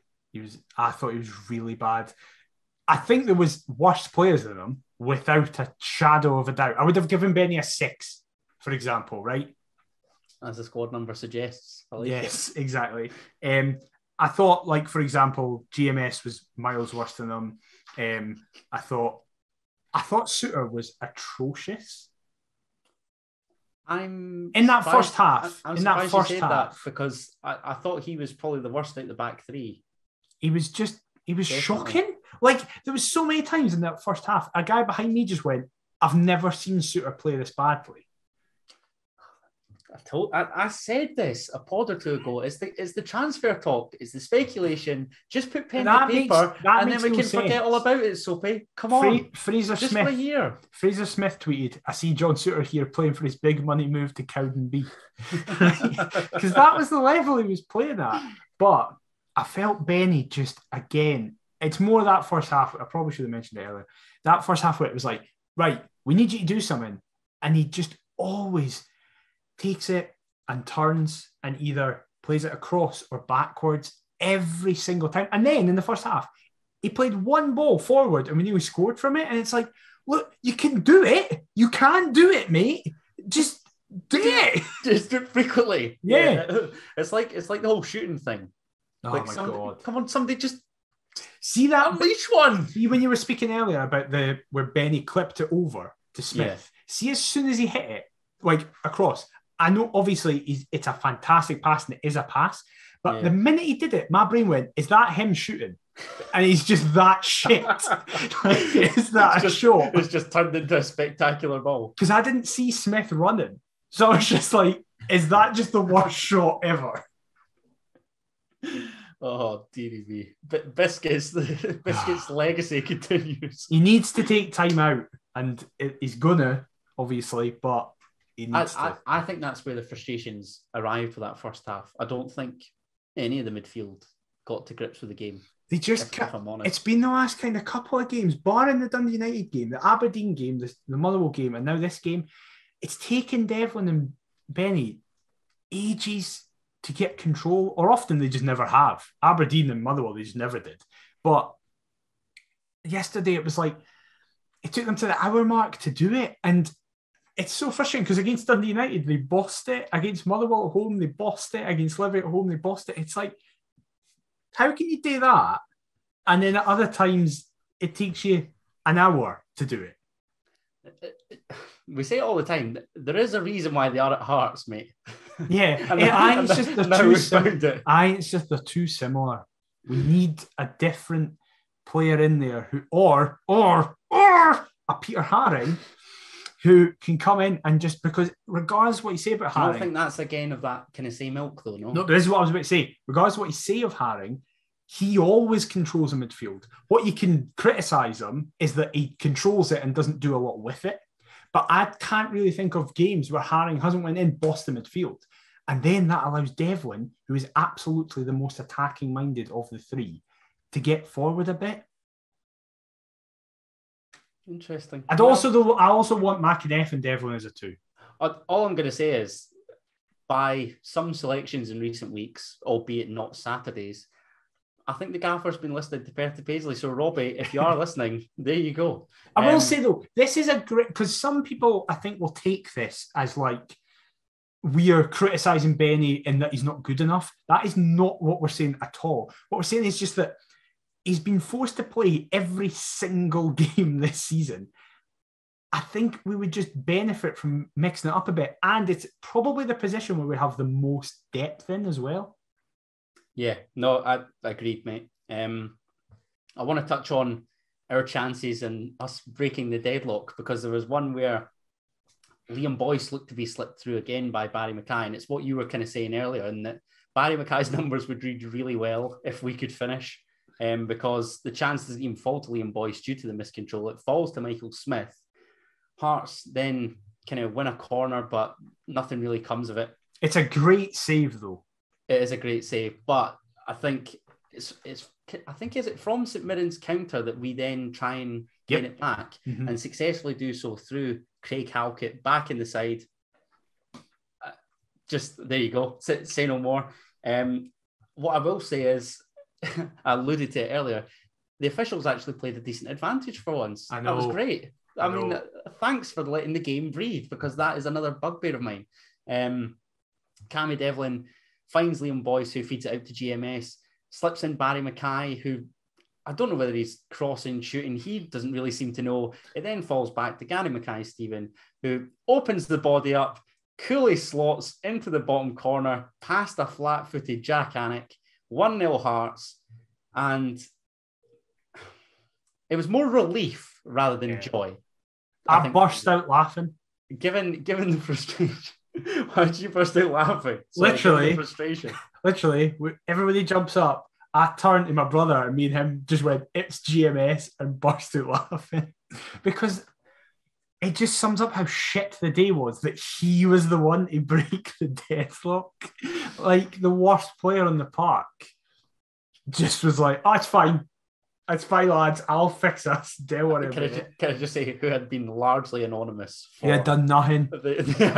I thought he was really bad. I think there was worse players than him, without a shadow of a doubt. I would have given Benny a 6, for example, right? As the squad number suggests. Yes, exactly. I thought, like, for example, GMS was miles worse than him. I thought Suter was atrocious. I'm in that surprised, first half. I'm in that first half, that because I thought he was probably the worst out the back three. He was Definitely. Shocking. Like, there was so many times in that first half, a guy behind me just went, "I've never seen Suter play this badly." I said this a pod or two ago. It's the transfer talk. It's the speculation. Just put pen to paper, and then we can forget all about it, Soapy. Come on. Fraser just Smith. For a year. Fraser Smith tweeted, "I see John Suter here playing for his big money move to Cowden B." Because that was the level he was playing at. But I felt Benny just, again, it's more that first half. I probably should have mentioned it earlier. That first half where it was like, right, we need you to do something. And he just always takes it and turns and either plays it across or backwards every single time. And then in the first half, he played one ball forward and we nearly scored from it. And it's like, look, you can do it. You can do it, mate. Just do it. Just do it frequently. Yeah. It's like the whole shooting thing. Oh, like, my God. Come on, somebody just see that. Unleash one. See, when you were speaking earlier about where Benny clipped it over to Smith, see, as soon as he hit it, like, across, I know obviously it's a fantastic pass and it is a pass, but the minute he did it, my brain went, is that him shooting? And he's just that shit. Like, is that a shot? It's just turned into a spectacular ball. Because I didn't see Smith running. So I was just like, is that just the worst shot ever? Oh, dearie me. Biscuit's legacy continues. He needs to take time out, and he's gonna, obviously, but I think that's where the frustrations arrived for that first half. I don't think any of the midfield got to grips with the game. They just if I'm honest. It's been the last kind of couple of games, barring the Dundee United game, the Aberdeen game, the Motherwell game, and now this game. It's taken Devlin and Benny ages to get control, or often they just never have. Aberdeen and Motherwell, they just never did. But yesterday it was like, it took them to the hour mark to do it. And it's so frustrating because against Dundee United, they bossed it. Against Motherwell at home, they bossed it. Against Livy at home, they bossed it. It's like, how can you do that? And then at other times, it takes you an hour to do it. We say it all the time. There is a reason why they are at Hearts, mate. Yeah, it's just they're too similar. We need a different player in there who, or a Peter Haring, who can come in and just, because regardless of what you say about Haring, I don't think that's again of that kind of same ilk, though. No, this is what I was about to say. Regardless of what you say of Haring, he always controls the midfield. What you can criticise him is that he controls it and doesn't do a lot with it. But I can't really think of games where Haring hasn't went in, bossed the midfield. And then that allows Devlin, who is absolutely the most attacking minded of the three, to get forward a bit. Interesting. I also want McInnes and Devlin as a two. All I'm going to say is, by some selections in recent weeks, albeit not Saturdays, I think the gaffer's been listed to Perth to Paisley. So, Robbie, if you are listening, there you go. I will say, though, this is a great... Because some people, I think, will take this as, like, we are criticising Benny in that he's not good enough. That is not what we're saying at all. What we're saying is just that he's been forced to play every single game this season. I think we would just benefit from mixing it up a bit. And it's probably the position where we have the most depth in as well. Yeah, no, I agreed, mate. I want to touch on our chances and us breaking the deadlock, because there was one where Liam Boyce looked to be slipped through again by Barry Mackay, and it's what you were kind of saying earlier, and that Barry Mackay's numbers would read really well if we could finish, because the chance doesn't even fall to Liam Boyce due to the miscontrol. It falls to Michael Smith. Hearts then kind of win a corner, but nothing really comes of it. It's a great save, though. It is a great save, but I think is it from St Mirren's counter that we then try and gain it back and successfully do so through Craig Halkett back in the side. Just there you go. Say no more. What I will say is, I alluded to it earlier, the officials actually played a decent advantage for once. I know. That was great. I mean, thanks for letting the game breathe, because that is another bugbear of mine. Cammy Devlin finds Liam Boyce, who feeds it out to GMS, slips in Barry Mackay, who I don't know whether he's crossing, shooting. He doesn't really seem to know. It then falls back to Gary Mackay-Steven, who opens the body up, coolly slots into the bottom corner, past a flat-footed Jack Anick, 1-0 Hearts, and it was more relief rather than joy. I burst out laughing. Given the frustration. Why did you burst out laughing? Literally, frustration. Literally, everybody jumps up. I turned to my brother, and me and him just went, "It's GMS," and burst out laughing, because it just sums up how shit the day was, that he was the one to break the deadlock. Like, the worst player on the park just was like, "Oh, it's fine. It's fine, lads. I'll fix us. Don't worry about it." Can I just say, who had been largely anonymous? He had done nothing. The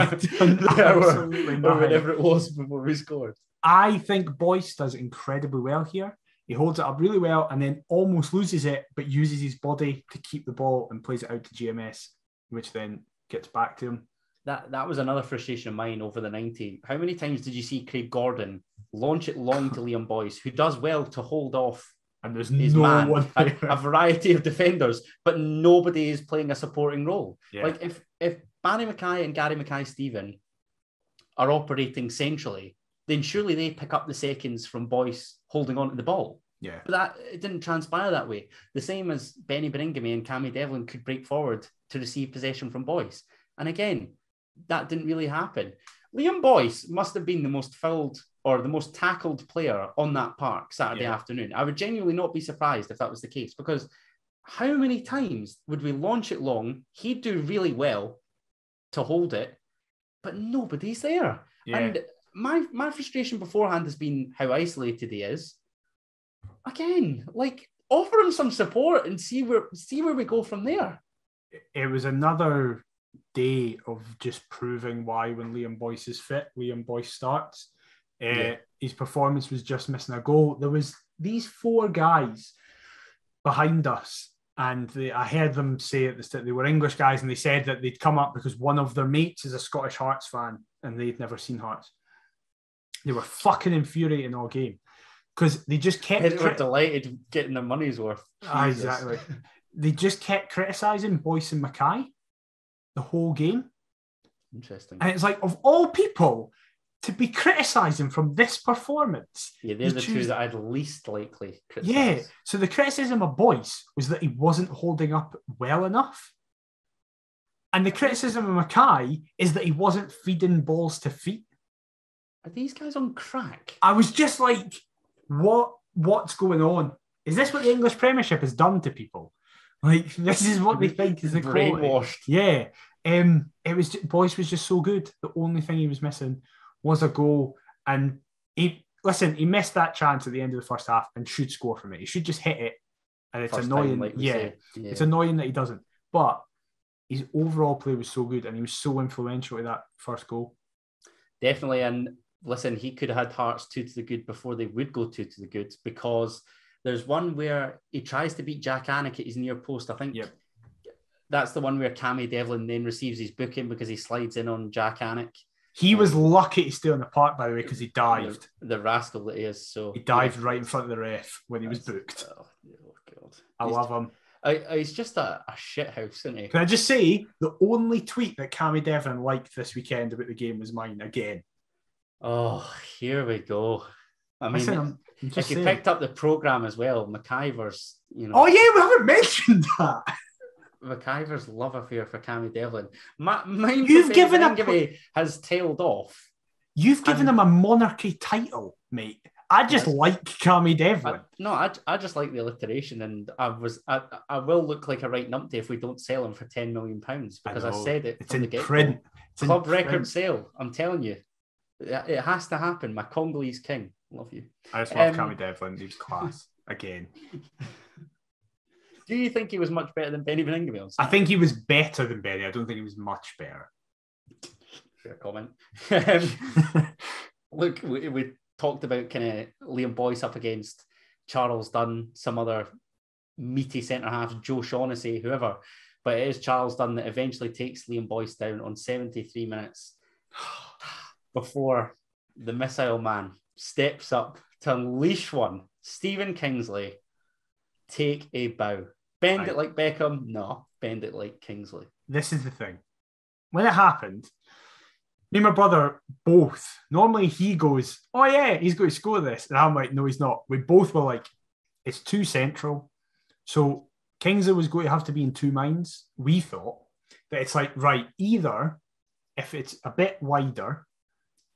hour, or whatever it was before we scored. I think Boyce does incredibly well here. He holds it up really well and then almost loses it, but uses his body to keep the ball and plays it out to GMS, which then gets back to him. That was another frustration of mine over the 90. How many times did you see Craig Gordon launch it long to Liam Boyce, who does well to hold off? And there's no one there. A variety of defenders, but nobody is playing a supporting role. Yeah. Like, if Barry Mackay and Gary Mackay-Steven are operating centrally, then surely they pick up the seconds from Boyce holding on to the ball. Yeah. But it didn't transpire that way. The same as Benny Beringame and Cammy Devlin could break forward to receive possession from Boyce. And again, that didn't really happen. Liam Boyce must have been the most fouled or the most tackled player on that park Saturday afternoon. I would genuinely not be surprised if that was the case, because how many times would we launch it long? He'd do really well to hold it, but nobody's there. Yeah. And my frustration beforehand has been how isolated he is. Again, like, offer him some support and see where we go from there. It was another day of just proving why, when Liam Boyce is fit, Liam Boyce starts. His performance was just missing a goal. There was these four guys behind us, And I heard them say at the start they were English guys, and they said that they'd come up because one of their mates is a Scottish Hearts fan and they'd never seen Hearts. They were fucking infuriating all game because they just kept... They were delighted getting their money's worth. Exactly. They just kept criticising Boyce and Mackay the whole game. Interesting. And it's like, of all people to be criticising from this performance. Yeah, they're the two that I'd least likely criticise. Yeah, so the criticism of Boyce was that he wasn't holding up well enough. And the criticism of Mackay is that he wasn't feeding balls to feet. Are these guys on crack? I was just like, what's going on? Is this what the English Premiership has done to people? Like, this is what they think is the quality. Brainwashed. Yeah. Boyce was just so good. The only thing he was missing was a goal. And he missed that chance at the end of the first half and should score from it. He should just hit it. And it's annoying. It's annoying that he doesn't. But his overall play was so good and he was so influential with that first goal. Definitely. And listen, he could have had Hearts 2 to the good before they would go 2 to the good, because there's one where he tries to beat Jack Anick at his near post. I think that's the one where Cammy Devlin then receives his booking because he slides in on Jack Anick. He was lucky to stay on the park, by the way, because he dived. The rascal that he is. So he dived right in front of the ref when he was booked. Oh, God. I love him. He's just a shit house, isn't he? Can I just say, the only tweet that Cammy Devlin liked this weekend about the game was mine again. Oh, here we go. I mean, Listen, if you picked up the programme as well, McIver's, Oh, yeah, we haven't mentioned that. McIver's love affair for Cammy Devlin. You've given has tailed off. You've given him a monarchy title, mate. I just like Cammy Devlin. I just like the alliteration, and I will look like a right numpty if we don't sell him for £10 million, because I said it. It's in print. Club record sale. I'm telling you, it has to happen. My Congolese king, love you. I just love Cammy Devlin. He's class again. Do you think he was much better than Benny Van Ingevel? I think he was better than Benny. I don't think he was much better. Fair comment. Look, we talked about kind of Liam Boyce up against Charles Dunn, some other meaty centre halves, Joe Shaughnessy, whoever. But it is Charles Dunn that eventually takes Liam Boyce down on 73 minutes before the missile man steps up to unleash one. Stephen Kingsley, take a bow. Bend it like Beckham? No, bend it like Kingsley. This is the thing. When it happened, me and my brother both, normally he goes, oh yeah, he's going to score this. And I'm like, no, he's not. We both were like, it's too central. So Kingsley was going to have to be in two minds. We thought that it's like, right, either if it's a bit wider,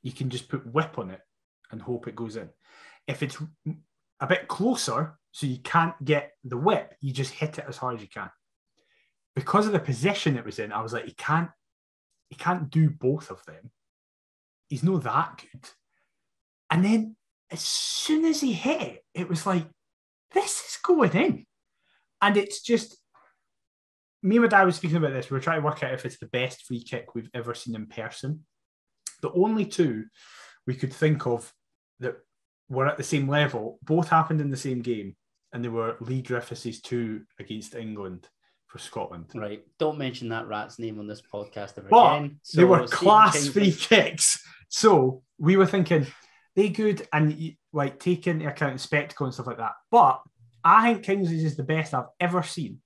you can just put whip on it and hope it goes in. If it's a bit closer, so you can't get the whip, you just hit it as hard as you can. Because of the position it was in, I was like, he can't do both of them. He's not that good. And then as soon as he hit it, it was like, this is going in. And it's just, me and my dad were speaking about this. We were trying to work out if it's the best free kick we've ever seen in person. The only two we could think of that were at the same level, both happened in the same game, and they were Lee Griffiths' 2 against England for Scotland. Right. Don't mention that rat's name on this podcast ever again. So they were class free kicks. So we were thinking, they good, and like take into account spectacle and stuff like that. But I think Kingsley's is the best I've ever seen,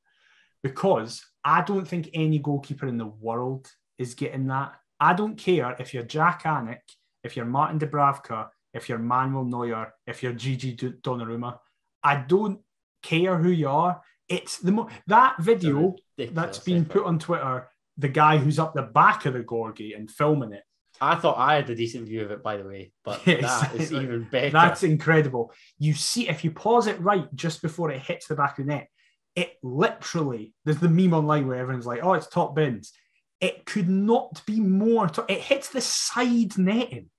because I don't think any goalkeeper in the world is getting that. I don't care if you're Jack Anick, if you're Martin Dubravka, if you're Manuel Neuer, if you're Gigi Donnarumma. I don't care who you are. It's that video that's been put on Twitter, the guy who's up the back of the Gorgie and filming it. I thought I had a decent view of it, by the way, but that is even better. That's incredible. You see, if you pause it right just before it hits the back of the net, it literally, there's the meme online where everyone's like, oh, it's top bins. It could not be more. It hits the side netting.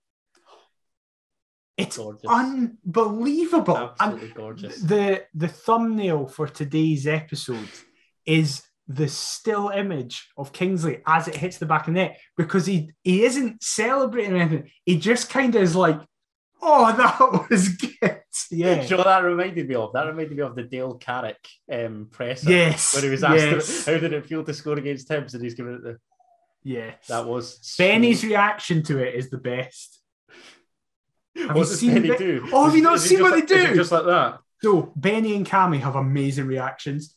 It's gorgeous. Unbelievable. Absolutely gorgeous. The thumbnail for today's episode is the still image of Kingsley as it hits the back of the net, because he isn't celebrating or anything. He just kind of is like, oh, that was good. Yeah. So that reminded me of? That reminded me of the Dale Carrick presser. Yes. When he was asked how did it feel to score against Hibs, and he's given it the... Yes. That was... Benny's reaction to it is the best. What does Benny do? Oh, have you not seen what they do? Just like that? So, Benny and Cammy have amazing reactions.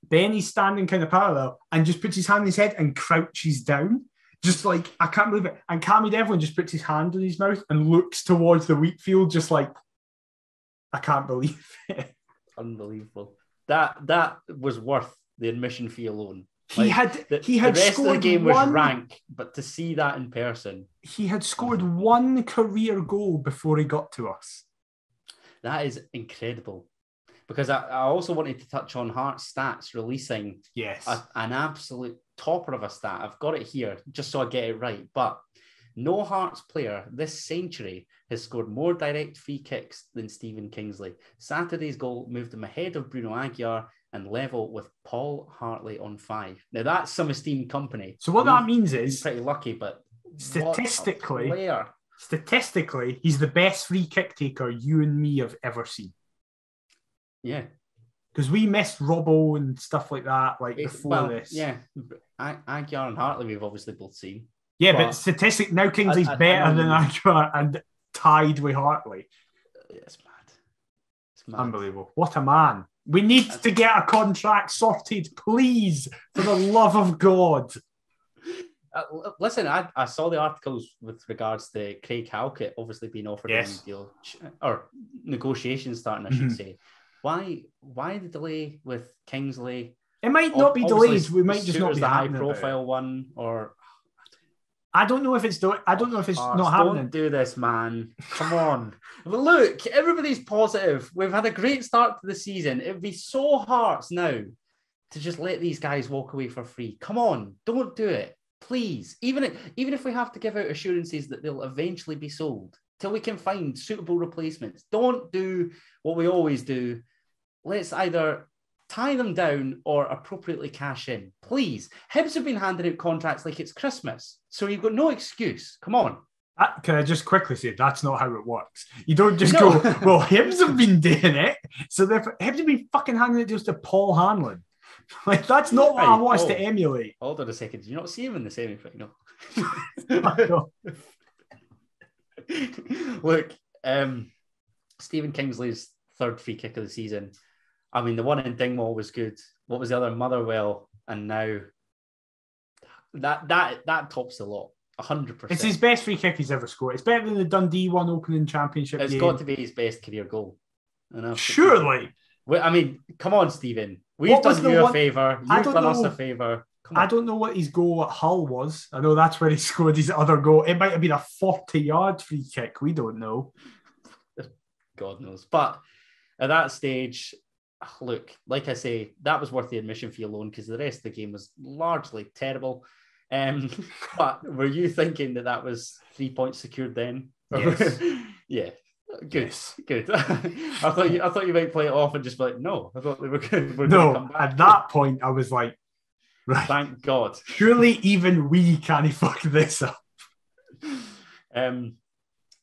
Benny's standing kind of parallel and just puts his hand on his head and crouches down. Just like, I can't believe it. And Cammy Devlin just puts his hand on his mouth and looks towards the wheat field, just like, I can't believe it. Unbelievable. That was worth the admission fee alone. He had the rest of the game was rank, but to see that in person, he had scored one career goal before he got to us. That is incredible. Because I also wanted to touch on Hearts stats releasing an absolute topper of a stat. I've got it here just so I get it right. But no Hearts player this century has scored more direct free kicks than Stephen Kingsley. Saturday's goal moved him ahead of Bruno Aguiar and level with Paul Hartley on 5. Now that's some esteemed company. So what that means is pretty lucky, but statistically, he's the best free kick taker you and me have ever seen. Yeah. Because we missed Robbo and stuff like that before this. Yeah. Aguiar and Hartley we've obviously both seen. Yeah, but statistic now Kingsley's better than Aguiar and tied with Hartley. It's mad. It's mad. Unbelievable. What a man. We need to get a contract sorted, please, for the love of God. Listen, I saw the articles with regards to Craig Halkett obviously being offered a new deal, or negotiations starting, I should say. Why the delay with Kingsley? It might not be delayed. We might just not be the high profile one, or I don't know if it's not happening. Don't do this, man. Come on. Look, everybody's positive. We've had a great start to the season. It'd be so Hearts now to just let these guys walk away for free. Come on, don't do it, please. Even if we have to give out assurances that they'll eventually be sold till we can find suitable replacements. Don't do what we always do. Let's either tie them down or appropriately cash in. Please. Hibs have been handing out contracts like it's Christmas, so you've got no excuse. Come on. Can I just quickly say that's not how it works? You don't just go, well, Hibs have been doing it, so therefore Hibs have been fucking handing it just to Paul Hanlon. Like, that's not what I want us to emulate. Hold on a second. Did you not see him in the semi-final? Look, Stephen Kingsley's third free kick of the season. I mean, the one in Dingwall was good. What was the other? Motherwell, and now that tops the lot, 100%. It's his best free kick he's ever scored. It's better than the Dundee one opening championship. It's got to be his best career goal. Surely. I mean, come on, Stephen. We've done you a favour. You've done us a favour. I don't know what his goal at Hull was. I know that's where he scored his other goal. It might have been a 40-yard free kick. We don't know. God knows. But at that stage, look, like I say, that was worth the admission fee alone because the rest of the game was largely terrible. But were you thinking that was 3 points secured then? Yes. Yeah. Good. Good. I thought you might play it off and just be like, no, I thought they were good. No, at that point, I was like, right. Thank God. Surely even we can't fuck this up.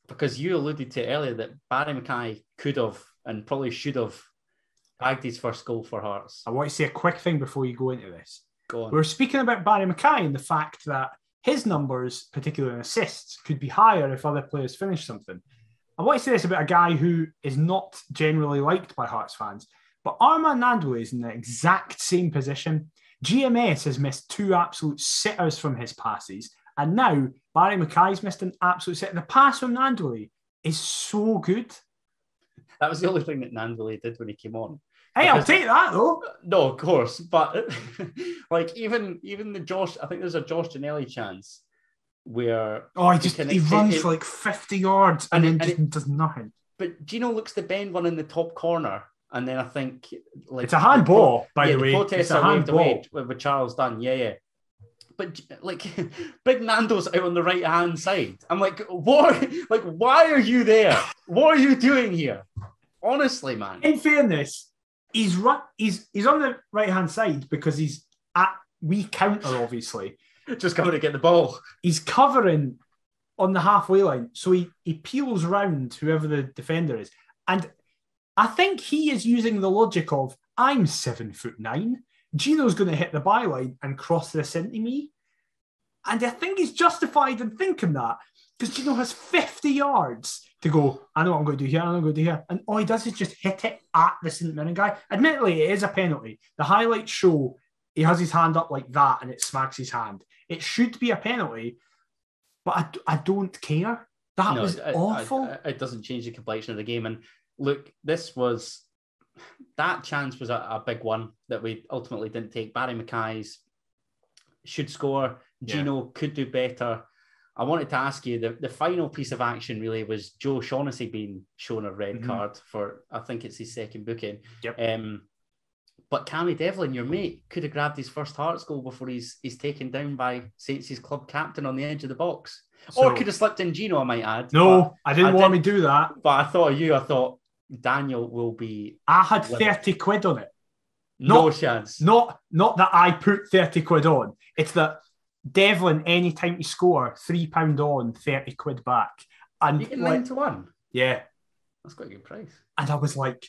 Because you alluded to earlier that Barry Mackay could have and probably should have bagged his first goal for Hearts. I want to say a quick thing before you go into this. Go on. We're speaking about Barry Mackay and the fact that his numbers, particularly in assists, could be higher if other players finish something. I want to say this about a guy who is not generally liked by Hearts fans, but Armand Nandway is in the exact same position. GMS has missed 2 absolute sitters from his passes, and now Barry Mackay's missed an absolute sitter. The pass from Nandway is so good. That was the only thing that Nandway did when he came on. Hey, I'll take that though. No, of course, but like even the Josh, I think there's a Josh Ginnelly chance where he runs for like 50 yards and then just does nothing. But Gino looks to bend one in the top corner, and then I think like it's a handball. By the way, the protests are waved away with Charles Dunn. Yeah. But like Big Nando's out on the right hand side. I'm like, what? Like, why are you there? What are you doing here? Honestly, man. In fairness, he's on the right hand side because he's at we counter, obviously. Just coming to get the ball. He's covering on the halfway line. So he peels round whoever the defender is And I think he is using the logic of, I'm 7'9". Gino's going to hit the byline and cross this into me. And I think he's justified in thinking that because Gino has 50 yards to go, I know what I'm going to do here, I know what I'm going to do here. And all he does is just hit it at the St Mirren guy. Admittedly, it is a penalty. The highlights show he has his hand up like that and it smacks his hand. It should be a penalty, but I don't care. That was awful. It doesn't change the complexion of the game. And look, that chance was a big one that we ultimately didn't take. Barry Mackay's should score. Gino could do better. I wanted to ask you, the final piece of action really was Joe Shaughnessy being shown a red card for, I think it's his second booking. Yep. But Cammy Devlin, your mate, could have grabbed his first Hearts goal before he's taken down by Saints' club captain on the edge of the box. Or could have slipped in Gino, I might add. No, I didn't want me to do that. But I thought of you. I thought Daniel will be... I had 30 quid on it. No chance. Not that I put 30 quid on. It's that Devlin, anytime you score, £3 on, 30 quid back. And you get 9-1. Yeah. That's quite a good price. And I was like,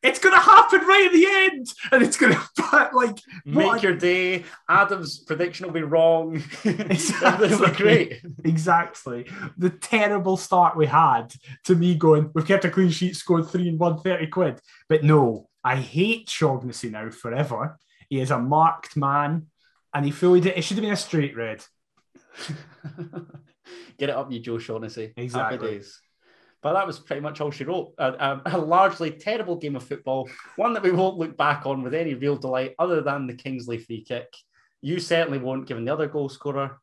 it's going to happen right at the end. And it's going to, like... Make your day. Adam's prediction will be wrong. Exactly. It'll be great. Exactly. The terrible start we had to me going, we've kept a clean sheet, scored 3 and won 30 quid. But no, I hate Shaughnessy now forever. He is a marked man. And he fully did. It should have been a straight red. Get it up, you Joe Shaughnessy. Exactly. Happy days. But that was pretty much all she wrote. A largely terrible game of football, one that we won't look back on with any real delight other than the Kingsley free kick. You certainly won't, given the other goal scorer.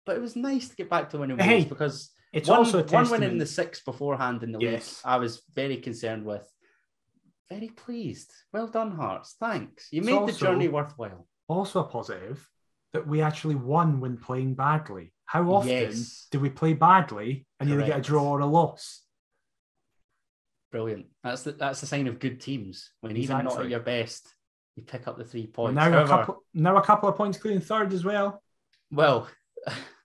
But it was nice to get back to winning ways because it's one win in the 6 beforehand in the league, I was very concerned with. Very pleased. Well done, Hearts. Thanks. You made the journey worthwhile. Also a positive that we actually won when playing badly. How often do we play badly and either get a draw or a loss? Brilliant. That's the sign of good teams. When even not at your best, you pick up the 3 points. Now a couple of points clear in third as well. Well,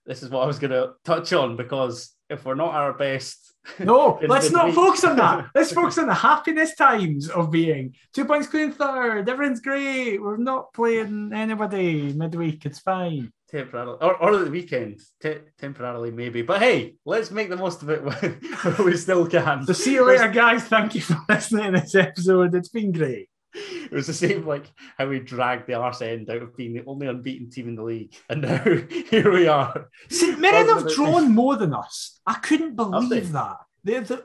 this is what I was going to touch on because if we're not at our best... No, let's not focus on that. Let's focus on the happiness times of being 2 points clear in third. Everything's great. We're not playing anybody midweek. It's fine. Temporarily. Or at the weekend. Temporarily, maybe. But hey, let's make the most of it while we still can. So see you later, guys. Thank you for listening to this episode. It's been great. It was the same like how we dragged the arse end out of being the only unbeaten team in the league. And now here we are. St Mirren have drawn more than us. I couldn't believe that.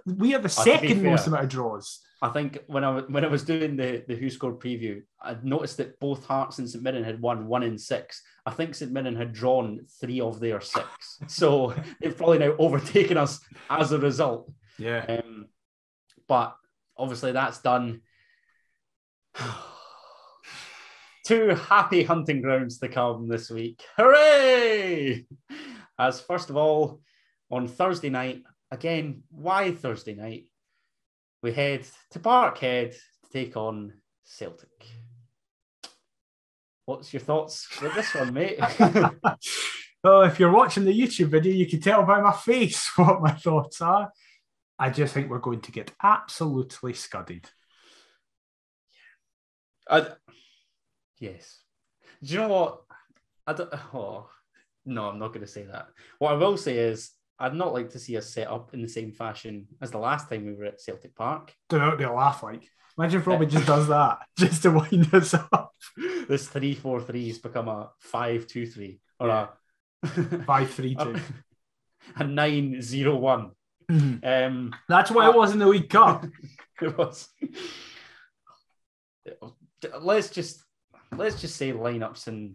We are the second most amount of draws. I think when I was doing the Who Scored preview, I noticed that both Hearts and St Mirren had won 1 in 6. I think St Mirren had drawn 3 of their 6. So they've probably now overtaken us as a result. Yeah. But obviously that's done. 2 happy hunting grounds to come this week. Hooray! As first of all, on Thursday night, again, why Thursday night? We head to Parkhead to take on Celtic. What's your thoughts with this one, mate? Well, if you're watching the YouTube video, you can tell by my face what my thoughts are. I just think we're going to get absolutely scudded. Yes. Do you know what? No, I'm not going to say that. What I will say is, I'd not like to see us set up in the same fashion as the last time we were at Celtic Park. Don't know, it'd be a laugh like. Imagine if Robbie just does that, just to wind us up. This 3-4-3 has become a 5-2-3 or a 5-3-2. A 9-0-1. That's why it was in the League Cup. It was. Let's just say lineups and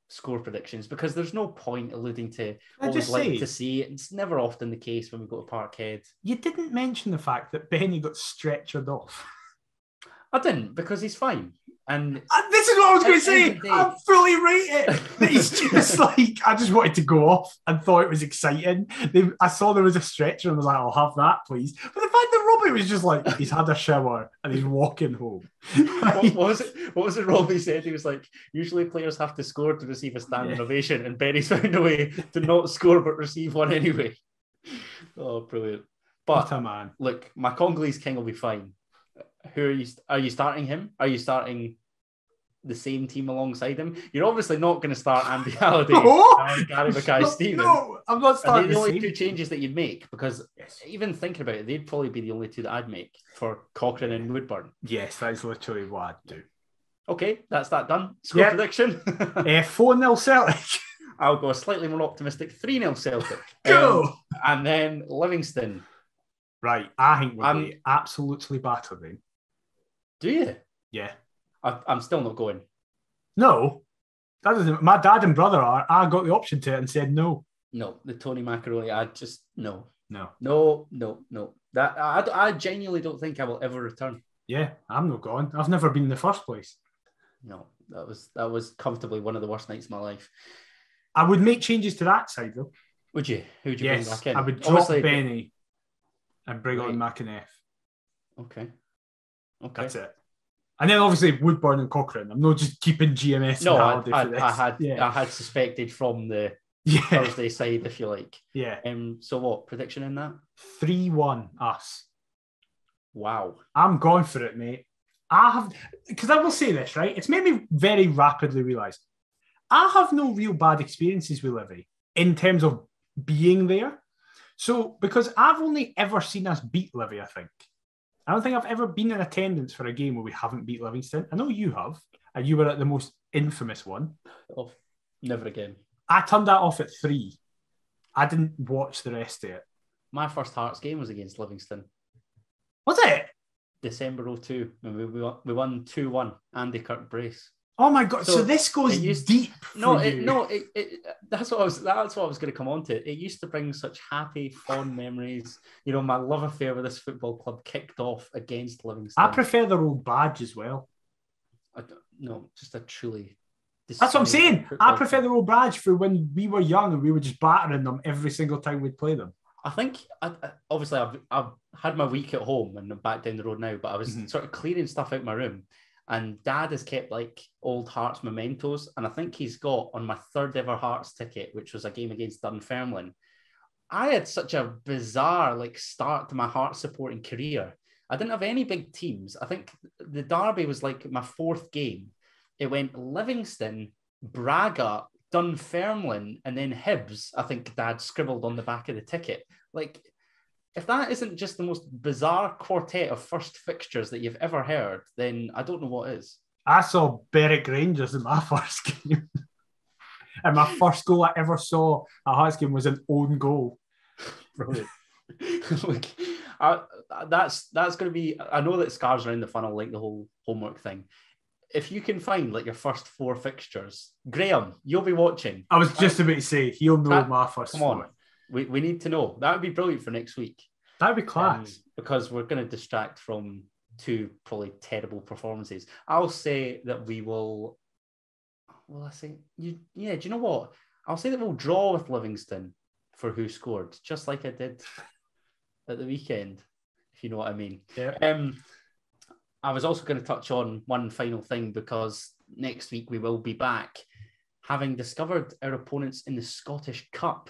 score predictions because there's no point alluding to what we'd like to see. It's never often the case when we go to Parkhead. You didn't mention the fact that Benny got stretchered off. I didn't because he's fine. And this is what I was going to say. I'm fully rated. He's just like, I just wanted to go off and thought it was exciting. I saw there was a stretcher and I was like, I'll have that, please. But the fact that Robbie was just like, he's had a shower and he's walking home. What was it Robbie said? He was like, usually players have to score to receive a standing ovation, and Benny's found a way to not score but receive one anyway. Oh, brilliant. But what a man. look, my Congolese king will be fine. Who are you starting him? Are you starting the same team alongside him? You're obviously not going to start Andy Halliday and Gary Mackay-Stevens. No, I'm not starting. Are they the only two changes that you'd make? Because even thinking about it, they'd probably be the only two that I'd make for Cochrane and Woodburn. Yes, that's literally what I'd do. Okay, that's that done. Score prediction. 4-0 Celtic. I'll go slightly more optimistic. 3-0 Celtic. Go! And then Livingston. Right, I think we'll be absolutely battered then. Do you? Yeah. I'm still not going. No, that doesn't. My dad and brother are. I got the option to it and said no. No, the Tony Macaroni. I just no. No. That I genuinely don't think I will ever return. Yeah, I'm not going. I've never been in the first place. No, that was comfortably one of the worst nights of my life. I would make changes to that side though. Would you? Who'd you bring back in? I would drop Benny and bring on McInnes. Okay. That's it. And then obviously Woodburn and Cochrane. I'm not just keeping GMS. No, I had suspected from the Thursday side, if you like. Yeah. So what prediction in that? 3-1 us. Wow. I'm going for it, mate. Because I will say this, right? It's made me very rapidly realise I have no real bad experiences with Livy in terms of being there. So, because I've only ever seen us beat Livy, I think. I don't think I've ever been in attendance for a game where we haven't beat Livingston. I know you have, and you were at the most infamous one. Oh, never again. I turned that off at 3. I didn't watch the rest of it. My first Hearts game was against Livingston. Was it? December 2002, when we won 2-1. Andy Kirk brace. Oh my god! So this goes deep. That's what I was going to come on to. It used to bring such happy, fond memories. You know, my love affair with this football club kicked off against Livingston. I prefer their old badge as well. Just a truly. That's what I'm saying. I prefer their old badge for when we were young and we were just battering them every single time we'd play them. I think, obviously, I've had my week at home and I'm back down the road now, but I was sort of clearing stuff out my room. And Dad has kept like old Hearts mementos, and I think he's got on my third ever Hearts ticket, which was a game against Dunfermline. I had such a bizarre start to my Hearts supporting career. I didn't have any big teams. I think the derby was like my fourth game. It went Livingston, Braga, Dunfermline, and then Hibs. I think Dad scribbled on the back of the ticket. If that isn't just the most bizarre quartet of first fixtures that you've ever heard, then I don't know what is. I saw Berwick Rangers in my first game. And my first goal I ever saw at Hearts game was an own goal. Brilliant. That's going to be... I know that scars around the funnel, like the whole homework thing. If you can find your first 4 fixtures, Graham, you'll be watching. I was just about to say, he'll know my first 4. Come on. We need to know. That would be brilliant for next week. That would be class. Because we're going to distract from 2 probably terrible performances. I'll say that we will... Will I say? Do you know what? I'll say that we'll draw with Livingston for who scored, just like I did at the weekend, if you know what I mean. Yeah. I was also going to touch on one final thing, because next week we will be back having discovered our opponents in the Scottish Cup.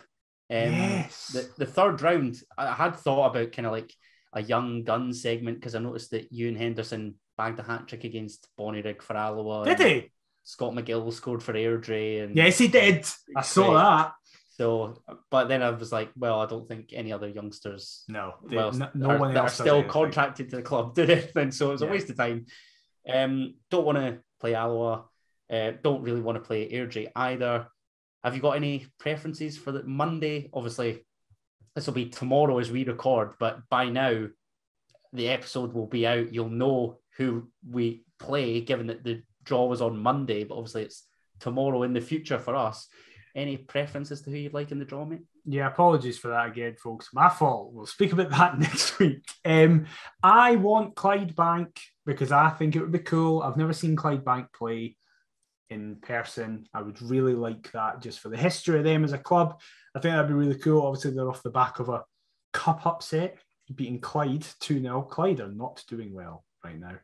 Yes. The third round, I had thought about kind of a young gun segment, because I noticed that Ewan Henderson bagged a hat-trick against Bonnyrigg for Alloa. Did he? Scott McGill scored for Airdrie. And yes, he did. I saw that. So, but then I was like, well, I don't think any other youngsters no one else are still contracted to the club did anything. So it was a waste of time. Don't want to play Alloa. Don't really want to play Airdrie either. Have you got any preferences for the Monday? Obviously, this will be tomorrow as we record, but by now the episode will be out. You'll know who we play, given that the draw was on Monday, but obviously it's tomorrow in the future for us. Any preferences to who you'd like in the draw, mate? Yeah, apologies for that again, folks. My fault. We'll speak about that next week. I want Clydebank because I think it would be cool. I've never seen Clydebank play in person. I would really like that just for the history of them as a club. I think that'd be really cool. Obviously, they're off the back of a cup upset, beating Clyde 2-0. Clyde are not doing well right now.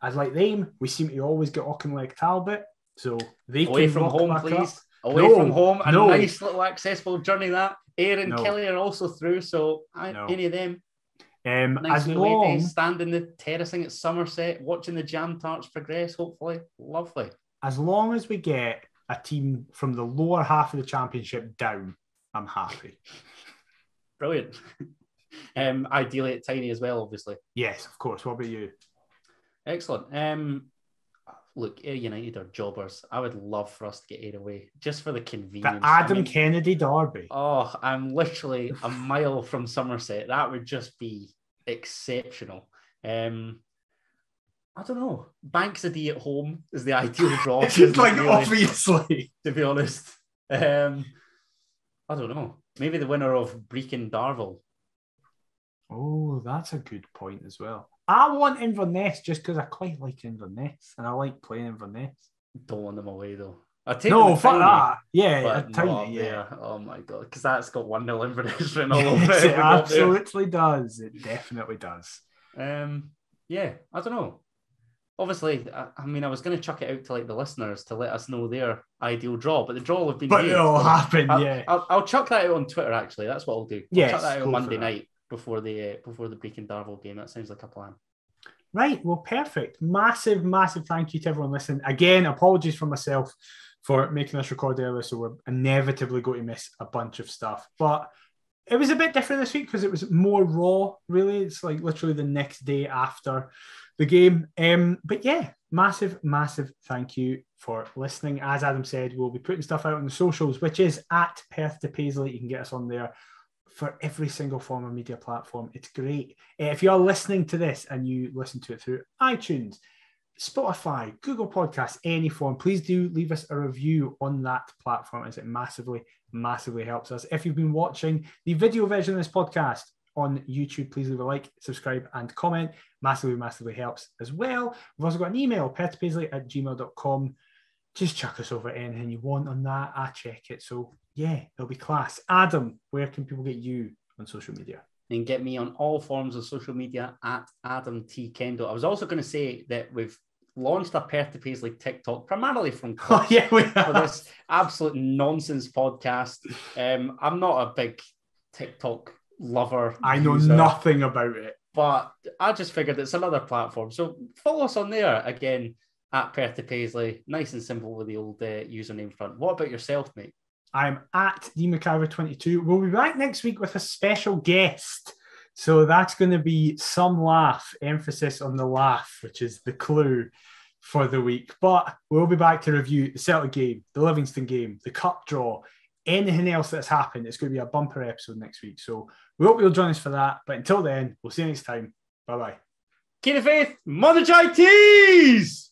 I'd like them. We seem to always get Auchinleck Talbot, so they away can from rock home, back please. up. away from home. A nice little accessible journey that. Aaron Kelly are also through, so any of them. Nice away days, standing the terracing at Somerset, watching the Jam Tarts progress, hopefully. Lovely. As long as we get a team from the lower half of the championship down, I'm happy. Brilliant. Ideally at Tiny as well, obviously. Yes, of course. What about you? Excellent. Look, Ayr United are jobbers. I would love for us to get Ayr away, just for the convenience. The Adam Kennedy derby. Oh, I'm literally a mile from Somerset. That would just be exceptional. I don't know. Banks a D at home is the ideal draw. It's just like, really, obviously. To be honest. I don't know. Maybe the winner of Brecon Darvel. Oh, that's a good point as well. I want Inverness just because I quite like Inverness and I like playing Inverness. Don't want them away though. Fuck that. Yeah, Tiny, yeah. Oh my God, because that's got 1-0 Inverness written all over it. It absolutely does. It definitely does. Yeah, I don't know. Obviously, I mean, I was going to chuck it out to like the listeners to let us know their ideal draw, but the draw will have been. But made. It'll happen, yeah. I'll chuck that out on Twitter. Actually, that's what I'll do. Yes, I'll chuck that out on Monday night before the Brecon Darvel game. That sounds like a plan. Right. Well, perfect. Massive thank you to everyone listening. Again, apologies for myself for making us record earlier, so we're inevitably going to miss a bunch of stuff. But it was a bit different this week because it was more raw. Really, it's like literally the next day after the game. But yeah, massive thank you for listening. As Adam said, we'll be putting stuff out on the socials, which is at Perth to Paisley. You can get us on there for every single form of media platform. It's great. If you are listening to this and you listen to it through iTunes, Spotify, Google Podcasts, any form, please do leave us a review on that platform, as it massively helps us. If you've been watching the video version of this podcast on YouTube, please leave a like, subscribe, and comment. Massively helps as well. We've also got an email, perthpaisley@gmail.com. Just chuck us over anything you want on that. I check it. So yeah, it'll be class. Adam, where can people get you on social media? You can get me on all forms of social media at Adam T. Kendall. I was also going to say that we've launched a Perth to Paisley TikTok, primarily from for this absolute nonsense podcast. I'm not a big TikTok lover. I know nothing about it. But I just figured it's another platform. So follow us on there. Again, at Perth to Paisley. Nice and simple with the old username front. What about yourself, mate? I'm at DMcIver22. We'll be back next week with a special guest. So that's going to be some laugh, emphasis on the laugh, which is the clue for the week. But we'll be back to review the Celtic game, the Livingston game, the cup draw, anything else that's happened. It's going to be a bumper episode next week. So we hope you'll join us for that. But until then, we'll see you next time. Bye-bye. Keep the faith, Mother Joy Tees!